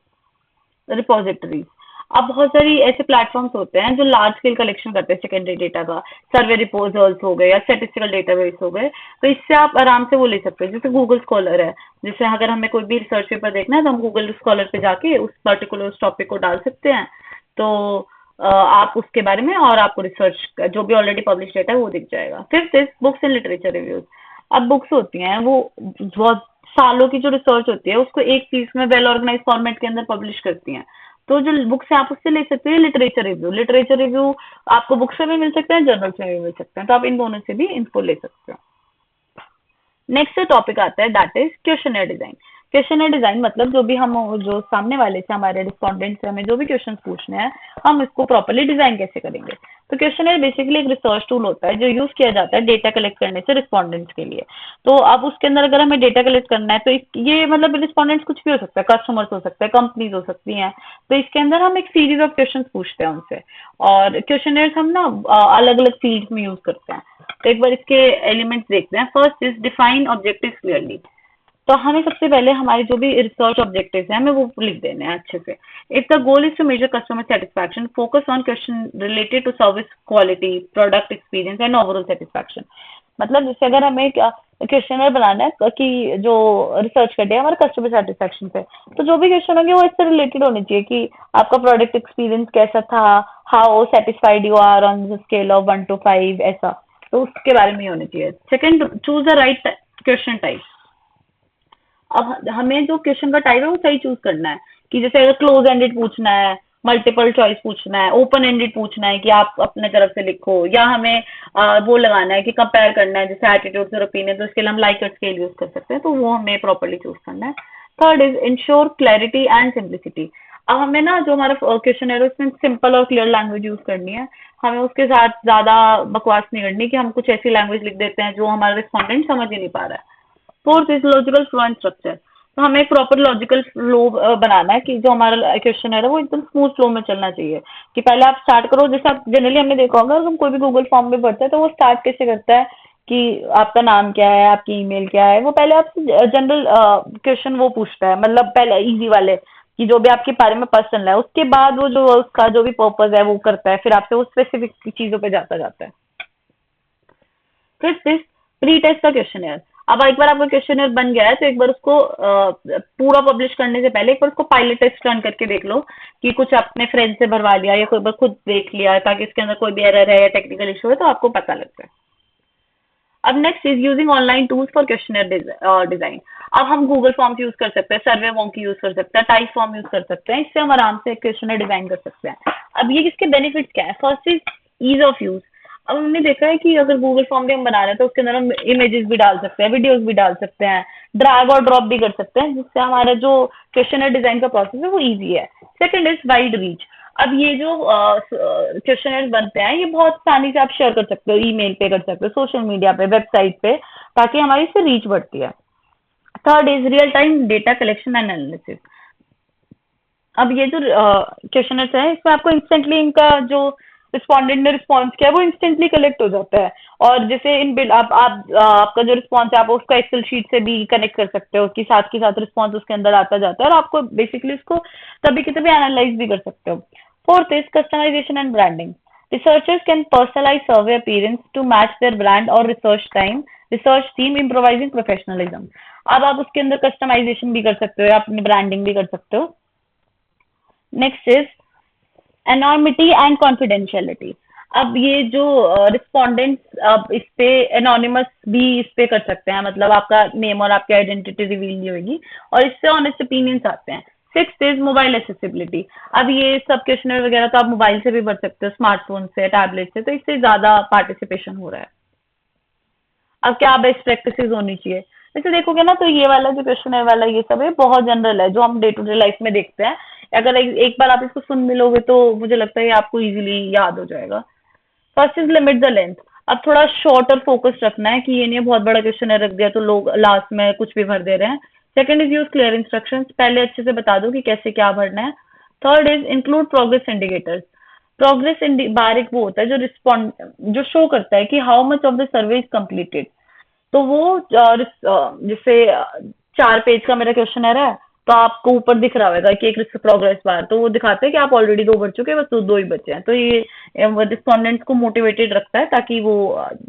repositories. अब बहुत सारी ऐसे प्लेटफॉर्म्स होते हैं जो लार्ज स्केल कलेक्शन करते हैं सेकेंडरी डेटा का, सर्वे रिपोजल्स हो गए या स्टेटिस्टिकल डेटाबेस हो गए, तो इससे आप आराम से वो ले सकते हो। जैसे गूगल स्कॉलर है, जैसे अगर हमें कोई भी रिसर्च पेपर देखना है तो हम गूगल स्कॉलर पे जाके उस पर्टिकुलर उस टॉपिक को डाल सकते हैं, तो आप उसके बारे में और आपको रिसर्च जो भी ऑलरेडी पब्लिश डेटा है वो दिख जाएगा। Fifth is books and literature reviews. अब बुक्स होती हैं वो बहुत सालों की जो रिसर्च होती है उसको एक चीज में वेल ऑर्गेनाइज फॉर्मेट के अंदर पब्लिश करती हैं, तो जो बुक्स है आप उससे ले सकते हैं लिटरेचर रिव्यू। लिटरेचर रिव्यू आपको बुक से भी मिल सकता है, जर्नल से भी मिल सकते हैं, तो आप इन दोनों से भी इनको ले सकते हो। नेक्स्ट टॉपिक आता है that is questionnaire design. Questionnaire design मतलब जो भी हम, जो सामने वाले से हमारे रिस्पॉन्डेंट से हमें जो भी क्वेश्चन पूछने हैं, हम इसको प्रॉपरली डिजाइन कैसे करेंगे। तो क्वेश्चनर बेसिकली एक रिसर्च टूल होता है जो यूज किया जाता है डेटा कलेक्ट करने से रिस्पॉन्डेंट्स के लिए। तो अब उसके अंदर अगर हमें डेटा कलेक्ट करना है तो ये मतलब रिस्पॉन्डेंट्स कुछ भी हो सकता है, कस्टमर्स हो सकते हैं, कंपनीज हो सकती हैं, तो इसके अंदर हम एक सीरीज ऑफ क्वेश्चन पूछते हैं उनसे, और क्वेश्चनर्स हम ना अलग अलग फील्ड्स में यूज करते हैं। तो एक बार इसके एलिमेंट्स देखते हैं। First is define objective clearly. तो हमें सबसे पहले हमारे जो भी रिसर्च ऑब्जेक्टिव्स हैं हमें वो लिख देने हैं अच्छे से। If the goal is to measure customer satisfaction, focus on question related to service quality, product experience and overall satisfaction. मतलब जैसे अगर हमें क्वेश्चनर बनाना है कि जो रिसर्च करते हैं हमारे कस्टमर सेटिस्फैक्शन पे, तो जो भी क्वेश्चन होंगे वो इससे रिलेटेड होने चाहिए कि आपका प्रोडक्ट एक्सपीरियंस कैसा था, how satisfied you are on the scale of 1 to 5, ऐसा, तो उसके बारे में ही होने चाहिए। Second, choose the right question type. अब हमें जो क्वेश्चन का टाइप है वो सही चूज करना है, कि जैसे अगर क्लोज एंडेड पूछना है, मल्टीपल चॉइस पूछना है, ओपन एंडेड पूछना है कि आप अपने तरफ से लिखो, या हमें वो लगाना है कि कंपेयर करना है जैसे एटीट्यूड और ओपिनियन, तो इसके लिए हम लाइकर्ट स्केल यूज कर सकते हैं, तो वो हमें प्रॉपरली चूज करना है। Third is ensure clarity and simplicity. अब हमें ना जो हमारा क्वेश्चन है उसमें सिंपल और क्लियर लैंग्वेज यूज करनी है, हमें उसके साथ ज्यादा बकवास नहीं करनी कि हम कुछ ऐसी लैंग्वेज लिख देते हैं जो हमारा रिस्पॉन्डेंट समझ ही नहीं पा रहा है। Fourth is logical flow and structure. तो हमें एक प्रॉपर लॉजिकल फ्लो बनाना है कि जो हमारा क्वेश्चन है वो एकदम स्मूथ फ्लो में चलना चाहिए, कि पहले आप स्टार्ट करो, जैसे आप जनरली हमने देखा होगा अगर हम कोई भी गूगल फॉर्म में भरते हैं तो वो स्टार्ट कैसे करता है कि आपका नाम क्या है, आपकी ईमेल क्या है, वो पहले आपसे जनरल क्वेश्चन वो पूछता है, मतलब पहले इजी वाले कि जो भी आपके बारे में पर्सनल है, उसके बाद वो जो उसका जो भी पर्पज है वो करता है, फिर आपसे वो स्पेसिफिक चीजों पे जाता जाता है। फिफ्थ इज प्री टेस्ट का क्वेश्चनर। अब एक बार आपका क्वेश्चनर बन गया है तो एक बार उसको पूरा पब्लिश करने से पहले एक बार उसको पायलट टेस्ट रन करके देख लो, कि कुछ अपने फ्रेंड से भरवा लिया या कोई बार खुद देख लिया, ताकि इसके अंदर कोई भी एरर है या टेक्निकल इशू है तो आपको पता लग जाए। अब next is using online tools for questionnaire design. अब हम गूगल फॉर्म्स यूज कर सकते हैं, सर्वे वॉन्क यूज कर सकते हैं, टाइप फॉर्म यूज कर सकते हैं, इससे हम आराम से क्वेश्चनर डिजाइन कर सकते हैं। अब ये किसके बेनिफिट्स क्या है? First is ease of use. अब हमने देखा है कि अगर गूगल फॉर्म भी हम बना रहे हैं तो उसके अंदर हम इमेजेस भी डाल सकते हैं, वीडियोस भी डाल सकते हैं, ड्रैग और ड्रॉप भी कर सकते हैं, जिससे हमारा जो क्वेश्चनर डिजाइन का प्रोसेस है वो इजी है। Second is wide reach. अब ये जो क्वेश्चनर बनते हैं ये बहुत आसानी से आप शेयर कर सकते हो, ईमेल पे कर सकते हो, सोशल मीडिया पे, वेबसाइट पे, ताकि हमारी इससे रीच बढ़ती है। Third is real time data collection and analysis. अब ये जो क्वेश्चनर्स है इसमें आपको इंस्टेंटली इनका जो रिस्पॉन्डेंट ने रिस्पॉन्स किया है वो इंस्टेंटली कलेक्ट हो जाता है, और जैसे इन बिल आप आपका जो रिस्पॉन्स है आप उसका एक्सेल शीट से भी कनेक्ट कर सकते हो, कि साथ के साथ रिस्पॉन्स उसके अंदर आता जाता है, और आपको बेसिकली उसको कभी की तभी एनालाइज भी कर सकते हो। Fourth is customisation and branding. Researchers can personalize survey appearance to match their brand or research team improvising professionalism। अब आप उसके अंदर कस्टमाइजेशन भी कर सकते हो या अपनी ब्रांडिंग भी कर सकते हो। Next is anonymity and confidentiality. अब ये जो रिस्पोंडेंट्स, अब इस पे एनोनिमस भी इस पे कर सकते हैं, मतलब आपका नेम और आपकी आइडेंटिटी रिवील नहीं होगी, और इससे ऑनेस्ट ओपिनियंस आते हैं। Six is mobile accessibility. अब ये सब क्वेश्चनर वगैरह तो आप मोबाइल से भी भर सकते हो, स्मार्टफोन से, टैबलेट से, तो इससे ज्यादा पार्टिसिपेशन हो रहा है। अब क्या बेस्ट प्रैक्टिसेस होनी चाहिए, वैसे देखोगे ना तो ये वाला जो क्वेश्चन है वाला ये सब है बहुत जनरल है, जो हम डे टू डे लाइफ में देखते हैं। अगर एक बार आप इसको सुन मिलोगे तो मुझे लगता है ये आपको इजीली याद हो जाएगा। First is limit the length. अब थोड़ा शॉर्ट और फोकस रखना है कि ये नहीं बहुत बड़ा क्वेश्चन है, रख दिया तो लोग लास्ट में कुछ भी भर दे रहे हैं। Second is use clear instructions, पहले अच्छे से बता दो कि कैसे क्या भरना है। Third is include progress indicators. Progress bar एक वो होता है जो रिस्पॉन्ड, जो शो करता है कि how much of the survey is completed. तो वो जैसे 4 पेज का मेरा क्वेश्चन है, तो आपको ऊपर दिख रहा होगा कि एक प्रोग्रेस बार, तो वो दिखाते हैं कि आप ऑलरेडी 2 भर चुके हैं, बस दो ही बचे हैं। तो ये रिस्पोंडेंट्स को मोटिवेटेड रखता है ताकि वो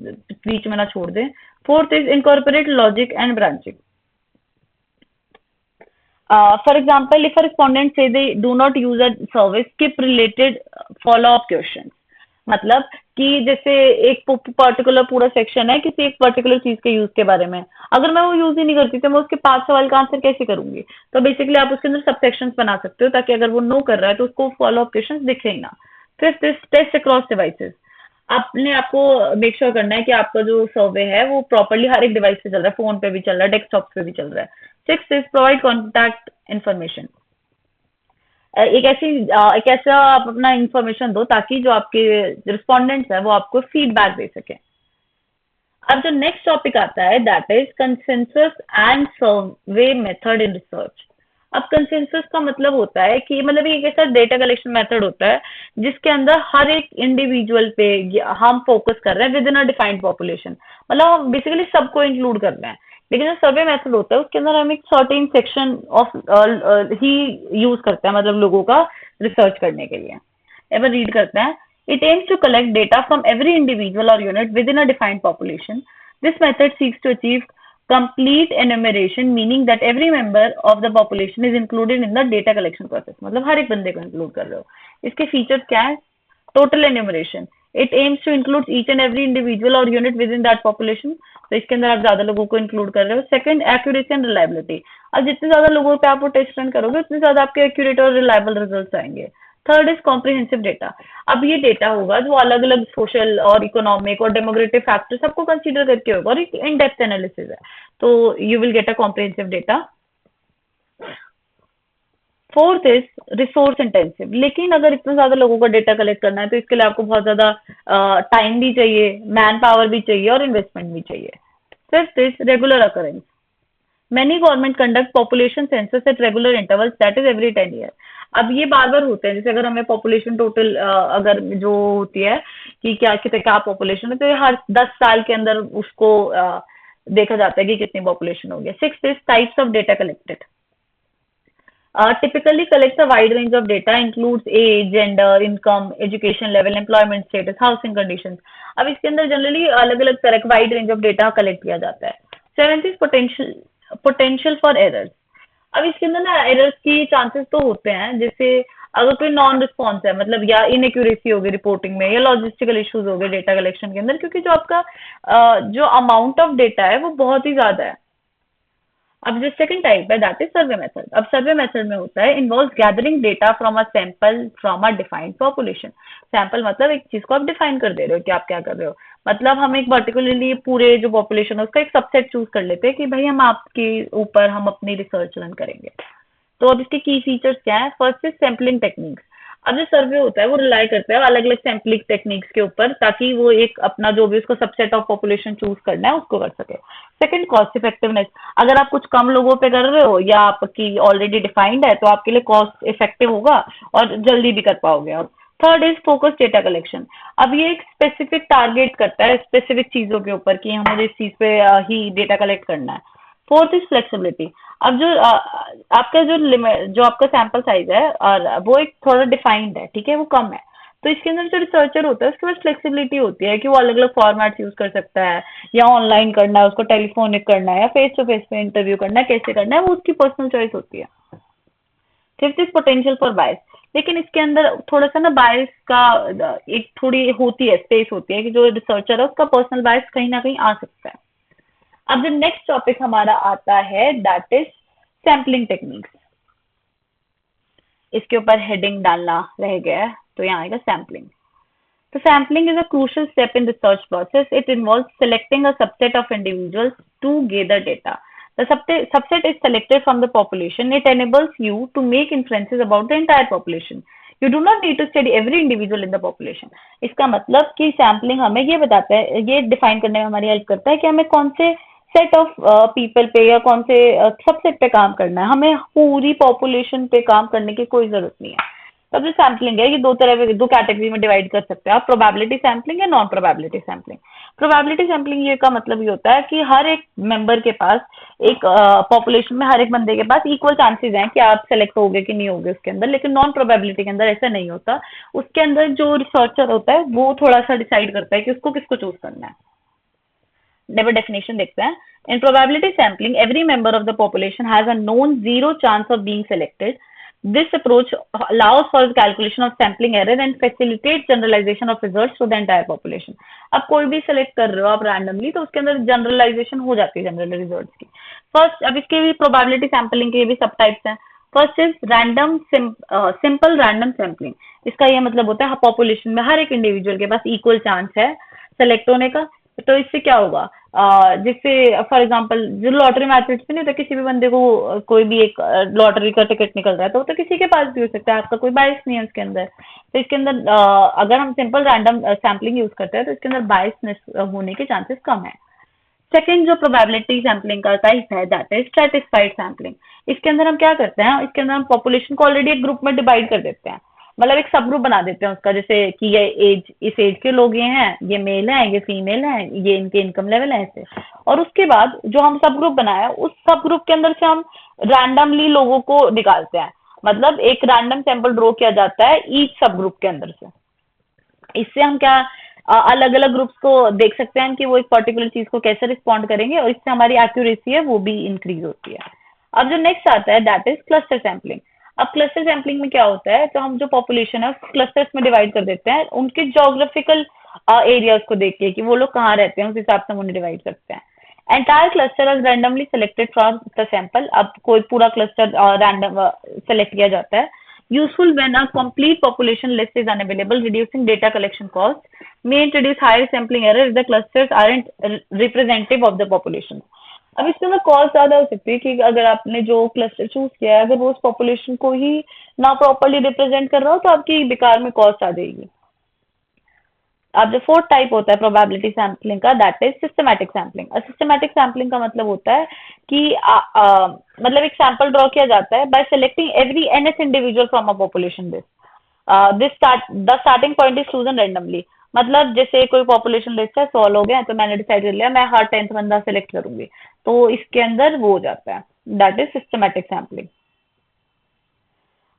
बीच में ना छोड़ दें। Fourth is incorporate logic and branching. For example, if a respondent say they do not use a service, skip related follow-up questions। मतलब कि जैसे एक पर्टिकुलर पूरा सेक्शन है किसी एक पर्टिकुलर चीज के यूज के बारे में, अगर मैं वो यूज ही नहीं करती तो मैं उसके 5 सवाल का आंसर कैसे करूंगी। तो बेसिकली आप उसके अंदर सब सेक्शंस बना सकते हो ताकि अगर वो नो कर रहा है तो उसको फॉलो अप क्वेश्चंस दिखे ही ना। Fifth test across devices. आपने आपको मेक श्योर करना है कि आपका जो सर्वे है वो प्रॉपरली हर एक डिवाइस पे चल रहा है, फोन पे भी चल रहा है, डेस्कटॉप पे भी चल रहा है। Six is provide contact information. एक ऐसा आप अपना इंफॉर्मेशन दो ताकि जो आपके रिस्पोंडेंट्स है वो आपको फीडबैक दे सके। अब जो नेक्स्ट टॉपिक आता है that is consensus and survey method in research. अब कंसेंसस का मतलब होता है कि मतलब एक ऐसा डेटा कलेक्शन मेथड होता है जिसके अंदर हर एक इंडिविजुअल पे हम फोकस कर रहे हैं with in a defined population, मतलब हम बेसिकली सबको इंक्लूड कर रहे हैं। लेकिन जो सर्वे मेथड होता है उसके अंदर हम एक certain section of he use करते हैं, मतलब लोगों का रिसर्च करने के लिए। एवर रीड करते हैं। It aims to collect data from every individual or unit within a defined population. This method seeks to achieve complete enumeration, meaning that every member of the population is included in the data collection process. मतलब हर एक बंदे को include कर रहे हो। इसके features क्या है? Total enumeration. It aims to include each and every individual और unit within that population. तो इसके अंदर आप ज्यादा लोगों को इंक्लूड कर रहे हो। Second, accuracy and reliability. अब जितने ज्यादा लोगों पे आप वो टेस्ट रन करोगे उतने ज्यादा आपके एक्यूरेट और रिलायबल रिजल्ट आएंगे। Third is comprehensive data. अब ये डेटा होगा जो अलग अलग सोशल और इकोनॉमिक और डेमोग्राफिक फैक्टर सबको कंसीडर करके होगा और एक इन डेप्थ एनालिसिस है, तो you will get a comprehensive data. Fourth is resource intensive. लेकिन अगर इतना ज्यादा लोगों का डेटा कलेक्ट करना है तो इसके लिए आपको बहुत ज्यादा टाइम भी चाहिए, मैन पावर भी चाहिए और इन्वेस्टमेंट भी चाहिए। Fifth is regular occurrence. Many government conduct population census at regular intervals, that is every 10 year। अब ये बार बार होते हैं, जैसे अगर हमें पॉपुलेशन टोटल अगर जो होती है कि क्या कितने क्या पॉपुलेशन है, तो ये हर 10 साल के अंदर उसको देखा जाता है कि कितनी पॉपुलेशन हो गया। Six is types of data collected. Typically collects a wide range of data, includes age, gender, income, education level, employment status, housing conditions। अब इसके अंदर जनरली अलग अलग तरह का wide range of data collect किया जाता है। Seventh is potential for errors. अब इसके अंदर ना एरर्स की चांसेस तो होते हैं, जैसे अगर कोई नॉन रिस्पॉन्स है, मतलब या इनएक्यूरेसी होगी रिपोर्टिंग में या लॉजिस्टिकल इश्यूज हो गए डेटा कलेक्शन के अंदर, क्योंकि जो आपका जो अमाउंट ऑफ डेटा है वो बहुत ही ज्यादा है। अब जो सेकंड टाइप है दैट इज सर्वे मेथड। अब सर्वे मेथड में होता है involve gathering data from a sample from a defined population. Sample मतलब एक चीज को आप डिफाइन कर दे रहे हो कि आप क्या कर रहे हो, मतलब हम एक पर्टिकुलरली पूरे जो पॉपुलेशन है उसका एक सबसेट चूज कर लेते हैं कि भाई हम आपके ऊपर हम अपनी रिसर्च रन करेंगे। तो अब इसके की फीचर्स क्या है? First is sampling techniques. अब जो सर्वे होता है वो रिलाई करता है अलग अलग सैम्पलिंग टेक्निक्स के ऊपर ताकि वो एक अपना जो भी उसको सबसेट ऑफ पॉपुलेशन चूज करना है उसको कर सके। Second, cost effectiveness. अगर आप कुछ कम लोगों पे कर रहे हो या आपकी ऑलरेडी डिफाइंड है तो आपके लिए कॉस्ट इफेक्टिव होगा और जल्दी भी कर पाओगे आप। Third is focus data collection. अब ये एक स्पेसिफिक टारगेट करता है स्पेसिफिक चीजों के ऊपर कि हमें इस चीज पे ही डेटा कलेक्ट करना है। Fourth is flexibility. अब जो आपका जो लिमिट जो आपका सैंपल साइज है और वो एक थोड़ा डिफाइंड है, ठीक है, वो कम है, तो इसके अंदर जो रिसर्चर होता है उसके पास फ्लेक्सिबिलिटी होती है कि वो अलग अलग फॉर्मेट्स यूज कर सकता है, या ऑनलाइन करना है उसको, टेलीफोनिक करना है या फेस टू फेस पे इंटरव्यू करना है, कैसे करना है वो उसकी पर्सनल चॉइस होती है। फिफ्थ इज पोटेंशियल फॉर बायस। लेकिन इसके अंदर थोड़ा सा ना बायस का एक थोड़ी होती है, स्पेस होती है कि जो रिसर्चर है उसका पर्सनल बायस कहीं ना कहीं आ सकता है। अब जो नेक्स्ट टॉपिक हमारा आता है दैट इज सैम्पलिंग टेक्निक्स। इसके ऊपर हेडिंग डालना रह गया है, तो यहाँ आएगा sampling. So sampling is a crucial step in research process. It involves selecting a subset of individuals to gather data. The subset is selected from the population. It enables you to make inferences about the entire population. You do not need to study every individual in the population. इसका मतलब कि sampling हमें ये बताता है, ये define करने में हमारी हेल्प करता है कि हमें कौन से सेट ऑफ पीपल पे या कौन से सबसेट पे काम करना है। हमें पूरी पॉपुलेशन पे काम करने की कोई जरूरत नहीं है। तब जो सैम्पलिंग है ये दो कैटेगरी में डिवाइड कर सकते हैं आप, प्रोबेबिलिटी सैम्पलिंग या non probability sampling. Probability sampling ये का मतलब ये होता है कि हर एक मेंबर के पास, एक पॉपुलेशन में हर एक बंदे के पास इक्वल चांसेस हैं कि आप सेलेक्ट होगे कि नहीं होगे उसके अंदर। लेकिन नॉन प्रोबेबिलिटी के अंदर ऐसा नहीं होता। उसके अंदर जो रिसर्चर होता है वो थोड़ा सा डिसाइड करता है कि उसको किसको चूज करना है। नेबर डेफिनेशन देखते हैं। In probability sampling, every member of the population has a known zero chance of being selected. This approach allows for the calculation of sampling error and facilitates generalization of results to the entire population. अब कोई भी select कर रहे हो आप randomly, तो उसके अंदर generalization हो जाती है general results की। First, अब इसके भी probability sampling के भी सब types हैं। First is random simple random sampling. इसका ये मतलब होता है पॉपुलेशन में हर एक इंडिविजुअल के पास इक्वल चांस है सेलेक्ट होने का। तो इससे क्या होगा, जिससे फॉर एग्जांपल जो लॉटरी मैथड्स में नहीं होता, किसी भी बंदे को कोई भी एक लॉटरी का टिकट निकल रहा है तो वो तो किसी के पास भी हो सकता है, आपका कोई बायस नहीं है उसके अंदर। तो इसके अंदर अगर हम सिंपल रैंडम सैम्पलिंग यूज करते हैं तो इसके अंदर बायसनेस होने के चांसेस कम है। सेकेंड जो प्रोबेबिलिटी सैम्पलिंग का टाइप है दैट इज स्ट्रेटिस्फाइड सैम्पलिंग। इसके अंदर हम क्या करते हैं, इसके अंदर हम पॉपुलेशन को ऑलरेडी एक ग्रुप में डिवाइड कर देते हैं, मतलब एक सब ग्रुप बना देते हैं उसका, जैसे कि ये एज, इस एज के लोग ये हैं, ये मेल है, ये फीमेल है, ये इनके इनकम लेवल है, ऐसे। और उसके बाद जो हम सब ग्रुप बनाया उस सब ग्रुप के अंदर से हम रैंडमली लोगों को निकालते हैं, मतलब एक रैंडम सैंपल ड्रॉ किया जाता है ईच सब ग्रुप के अंदर से। इससे हम क्या अलग अलग ग्रुप्स को देख सकते हैं कि वो एक पर्टिकुलर चीज को कैसे रिस्पॉन्ड करेंगे, और इससे हमारी एक्यूरेसी है वो भी इंक्रीज होती है। अब जो नेक्स्ट आता है दैट इज क्लस्टर सैम्पलिंग। अब क्लस्टर सैम्पलिंग में क्या होता है, तो हम जो पॉपुलेशन है उसको क्लस्टर्स में डिवाइड कर देते हैं, उनके जोग्राफिकल एरियाज को देख के कि वो लोग कहाँ रहते हैं उस हिसाब से हम उन्हें डिवाइड करते हैं। Entire cluster is randomly selected from the sample. अब कोई पूरा क्लस्टर रैंडम सेलेक्ट किया जाता है। Useful when a complete population list is unavailable, reducing data collection costs. May introduce higher sampling error if the clusters aren't representative of the population. अब इससे ना cost ज्यादा हो सकती है कि अगर आपने जो क्लस्टर चूज किया है अगर वो उस पॉपुलेशन को ही ना प्रॉपरली रिप्रेजेंट कर रहा हो तो आपकी बेकार में कॉस्ट आ जाएगी। अब जो फोर्थ टाइप होता है प्रोबेबिलिटी सैम्पलिंग का that is systematic sampling. Systematic sampling का मतलब होता है कि मतलब एक सैंपल ड्रॉ किया जाता है bye selecting every NS individual from a population list. The starting point is chosen randomly. मतलब जैसे कोई पॉपुलेशन लिस्ट है 100 लोग हैं तो मैंने डिसाइड कर लिया मैं हर 10th बंदा सेलेक्ट करूंगी, तो इसके अंदर वो हो जाता है, दैट इज सिस्टमैटिक सैम्पलिंग।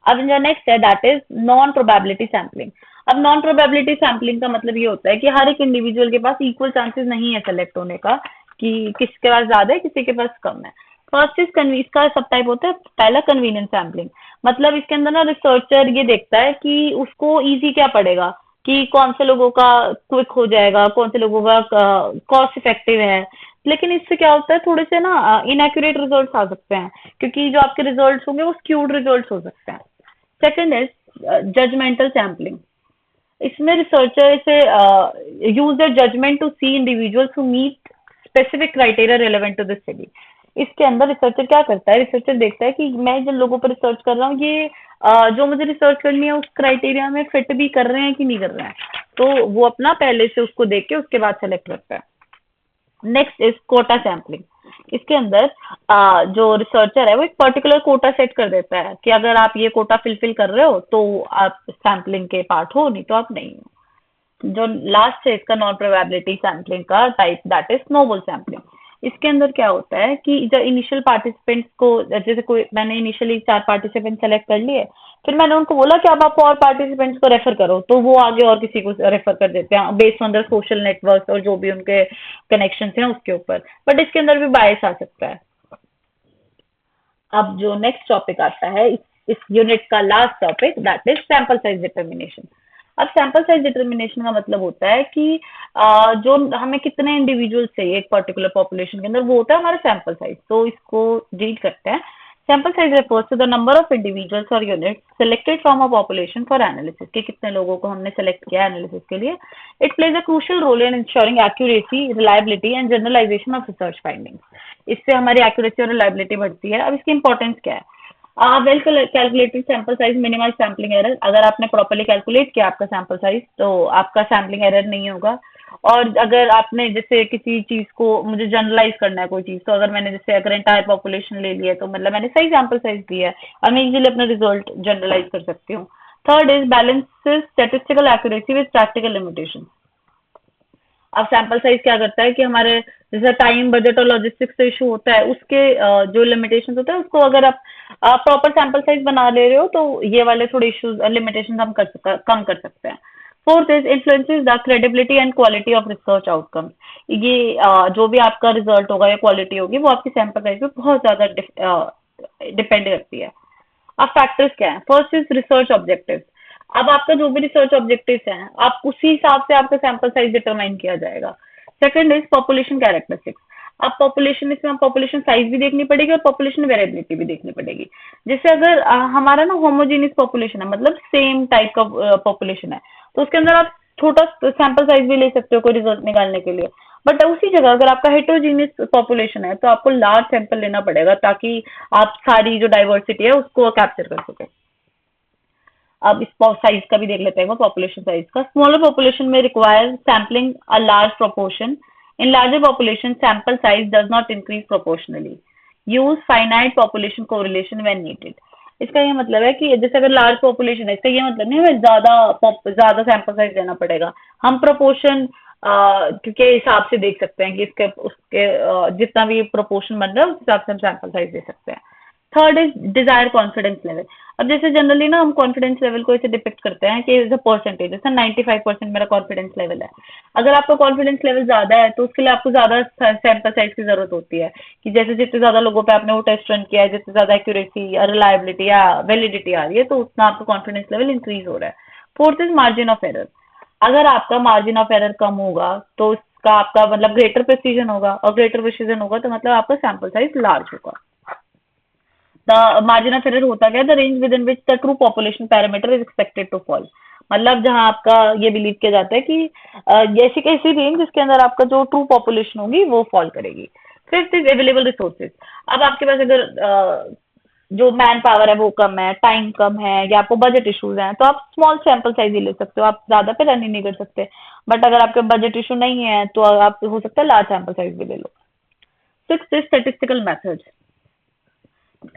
अब जो नेक्स्ट है that is non probability sampling. अब नॉन प्रोबेबिलिटी सैम्पलिंग का मतलब ये होता है कि हर एक इंडिविजुअल के पास इक्वल चांसेस नहीं है सेलेक्ट होने का, कि किसके पास ज्यादा है किसी के पास कम है। फर्स्ट इज इसका सब टाइप होता है पहला कन्वीनियंस सैम्पलिंग। मतलब इसके अंदर ना रिसर्चर ये देखता है कि उसको इजी क्या पड़ेगा, कि कौन से लोगों का क्विक हो जाएगा, कौन से लोगों का कॉस्ट इफेक्टिव है। लेकिन इससे क्या होता है थोड़े से ना इनएक्यूरेट रिजल्ट्स आ सकते हैं, क्योंकि जो आपके रिजल्ट्स होंगे वो स्क्यूड रिजल्ट्स हो सकते हैं। Second is judgemental sampling. इसमें रिसर्चर इसे use their judgement to see individuals who meet specific criteria relevant to the study. इसके अंदर रिसर्चर क्या करता है, रिसर्चर देखता है कि मैं जिन लोगों पर रिसर्च कर रहा हूँ ये जो मुझे रिसर्च करनी है उस क्राइटेरिया में फिट भी कर रहे हैं कि नहीं कर रहे हैं, तो वो अपना पहले से उसको देख के उसके बाद सेलेक्ट करता है। Next is quota sampling. इसके अंदर जो रिसर्चर है वो एक पर्टिकुलर कोटा सेट कर देता है कि अगर आप ये कोटा फिल कर रहे हो तो आप सैम्पलिंग के पार्ट हो, नहीं तो आप नहीं हो। जो लास्ट है इसका नॉन प्रोबेबिलिटी सैम्पलिंग का type that is snowball sampling. इसके अंदर क्या होता है कि जो इनिशियल पार्टिसिपेंट्स को, जैसे कोई मैंने इनिशियली 4 पार्टिसिपेंट सेलेक्ट कर लिए, फिर मैंने उनको बोला कि अब आप और पार्टिसिपेंट्स को रेफर करो, तो वो आगे और किसी को रेफर कर देते हैं based on the social network और जो भी उनके कनेक्शन हैं उसके ऊपर। बट इसके अंदर भी बायस आ सकता है। अब जो नेक्स्ट टॉपिक आता है इस यूनिट का last topic, that is sample size determination. अब सैंपल साइज डिटर्मिनेशन का मतलब होता है कि जो हमें कितने इंडिविजुअल चाहिए एक पर्टिकुलर पॉपुलेशन के अंदर, वो होता है हमारा सैंपल साइज। तो इसको रीड करते हैं। Sample size refers to the number of individuals और units selected from a population for analysis, कि कितने लोगों को हमने सेलेक्ट किया एनालिसिस के लिए। It plays a crucial role in ensuring accuracy, reliability and generalisation of research findings. इससे हमारी एक्यूरेसी और रिलायबिलिटी बढ़ती है। अब इसकी इंपॉर्टेंस क्या है? Well calculated sample size minimise sampling error. अगर आपने प्रॉपर्ली कैलकुलेट किया आपका सैंपल साइज, तो आपका सैम्पलिंग एरर नहीं होगा। और अगर आपने जैसे किसी चीज को, मुझे जनरलाइज करना है कोई चीज, तो अगर मैंने जैसे अगर एंटायर पॉपुलेशन ले लिया, तो मतलब मैंने सही सैंपल साइज दिया है और मैं इजीली अपना रिजल्ट जनरलाइज कर सकती हूँ। Third is balances statistical accuracy with practical limitation. अब सैंपल साइज क्या करता है कि हमारे जैसे टाइम, बजट और लॉजिस्टिक्स का इशू होता है, उसके जो लिमिटेशन होता है उसको अगर आप प्रॉपर सैंपल साइज बना ले रहे हो, तो ये वाले थोड़े इश्यूज लिमिटेशन कम कर सकते हैं। Fourth is influences the credibility and quality of research outcome. ये जो भी आपका रिजल्ट होगा या क्वालिटी होगी, वो आपकी सैंपल साइज पे बहुत ज्यादा डिपेंड करती है। अब फैक्टर्स क्या है? First is research objective. अब आपका जो भी रिसर्च ऑब्जेक्टिव है, आप उसी हिसाब से आपका सैंपल साइज डिटरमाइन किया जाएगा। Second is population characteristics. अब पॉपुलेशन, इसमें पॉपुलेशन साइज भी देखनी पड़ेगी और पॉपुलेशन वेरिएबिलिटी भी देखनी पड़ेगी। जैसे अगर हमारा ना होमोजेनियस पॉपुलेशन है, मतलब सेम टाइप का पॉपुलेशन है, तो उसके अंदर आप छोटा सैंपल साइज भी ले सकते हो कोई रिजल्ट निकालने के लिए। बट उसी जगह अगर आपका हेट्रोजीनियस पॉपुलेशन है, तो आपको लार्ज सैंपल लेना पड़ेगा ताकि आप सारी जो डाइवर्सिटी है उसको कैप्चर कर सके। अब इस साइज का भी देख लेते हैं, पॉपुलेशन साइज का। स्मॉलर पॉपुलेशन में require sampling a large proportion. In larger population sample size does not increase proportionally. Use finite population correlation when needed. इसका ये मतलब है कि जैसे अगर लार्ज पॉपुलेशन है, इसका ये मतलब नहीं हमें ज्यादा सैंपल साइज देना पड़ेगा। हम प्रोपोर्शन के हिसाब से देख सकते हैं कि इसके उसके जितना भी प्रोपोर्शन बन रहा है उस हिसाब से हम सैंपल साइज दे सकते हैं। Third is desire confidence level. अब जैसे जनरली ना हम कॉन्फिडेंस लेवल को ऐसे डिपिक्ट करते हैं कि इज अ परसेंटेज, जैसे 95% मेरा कॉन्फिडेंस लेवल है। अगर आपका कॉन्फिडेंस लेवल ज्यादा है, तो उसके लिए आपको ज्यादा सैंपल साइज की जरूरत होती है, कि जैसे जितने ज्यादा लोगों पे आपने वो टेस्ट रन किया है, जितने ज्यादा एक्यूरेसी या रिलायबिलिटी या वैलिडिटी आ रही है, तो उतना आपका कॉन्फिडेंस लेवल इंक्रीज हो रहा है। Fourth is margin of error. अगर आपका मार्जिन ऑफ एरर कम होगा, तो इसका आपका मतलब ग्रेटर प्रिसीजन होगा, और ग्रेटर प्रिसीजन होगा तो मतलब आपका सैंपल साइज लार्ज होगा। द मार्जिन ऑफ एरर होता क्या है? The range within which the true population parameter is expected to fall. मतलब जहां आपका ये बिलीव किया जाता है कि ऐसी कैसी रेंज जिसके अंदर आपका जो ट्रू पॉपुलेशन होगी वो फॉल करेगी। Fifth is available resources. अब आपके पास अगर जो मैन पावर है वो कम है, टाइम कम है, या आपको बजट इश्यूज हैं, तो आप स्मॉल सैंपल साइज ही ले सकते हो, आप ज्यादा पे रन ही नहीं कर सकते। बट अगर आपके बजट इशू नहीं है, तो आप हो सकता है लार्ज सैंपल साइज भी ले लो। Six is statistical methods.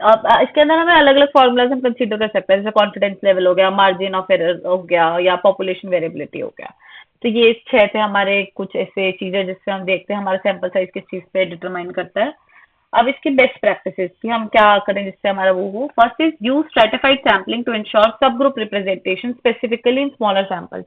अब इसके अंदर हमें अलग अलग फॉर्मूलाज हम कंसीडर कर सकते हैं, जैसे कॉन्फिडेंस लेवल हो गया, मार्जिन ऑफ एरर हो गया, या पॉपुलेशन वेरिएबिलिटी हो गया। तो ये छह थे हमारे कुछ ऐसे चीजें जिससे हम देखते हैं हमारा सैंपल साइज किस चीज पे डिटरमाइन करता है। अब इसकी बेस्ट प्रैक्टिसेस कि हम क्या करें जिससे हमारा वो हो। First is use stratified sampling to ensure subgroup representation specifically in smaller samples.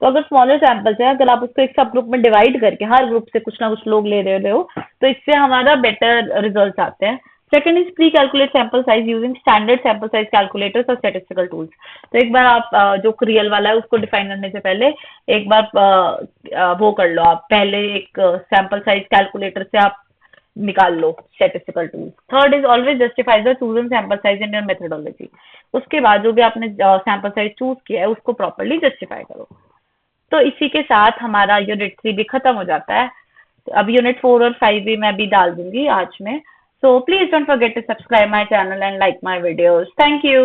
तो अगर स्मॉलर सैंपल्स है, अगर आप उसको एक सब ग्रुप में डिवाइड करके हर ग्रुप से कुछ ना कुछ लोग ले रहे हो, तो इससे हमारा बेटर रिजल्ट आते हैं। Second is pre calculate sample size using standard sample size calculators और स्टैटिस्टिकल टूल्स। तो एक बार आप जो रियल वाला है उसको डिफाइन करने से पहले एक बार वो कर लो, आप पहले एक सैंपल साइज कैलकुलेटर से आप निकाल लो statistical tools. Third is always justify the chosen sample size in your methodology. उसके बाद जो भी आपने सैंपल साइज चूज किया है उसको प्रॉपरली जस्टिफाई करो। तो इसी के साथ हमारा यूनिट 3 भी खत्म हो जाता है। तो अब यूनिट 4 और 5 भी मैं भी डाल दूंगी आज में। So please don't forget to subscribe my channel and like my videos. Thank you.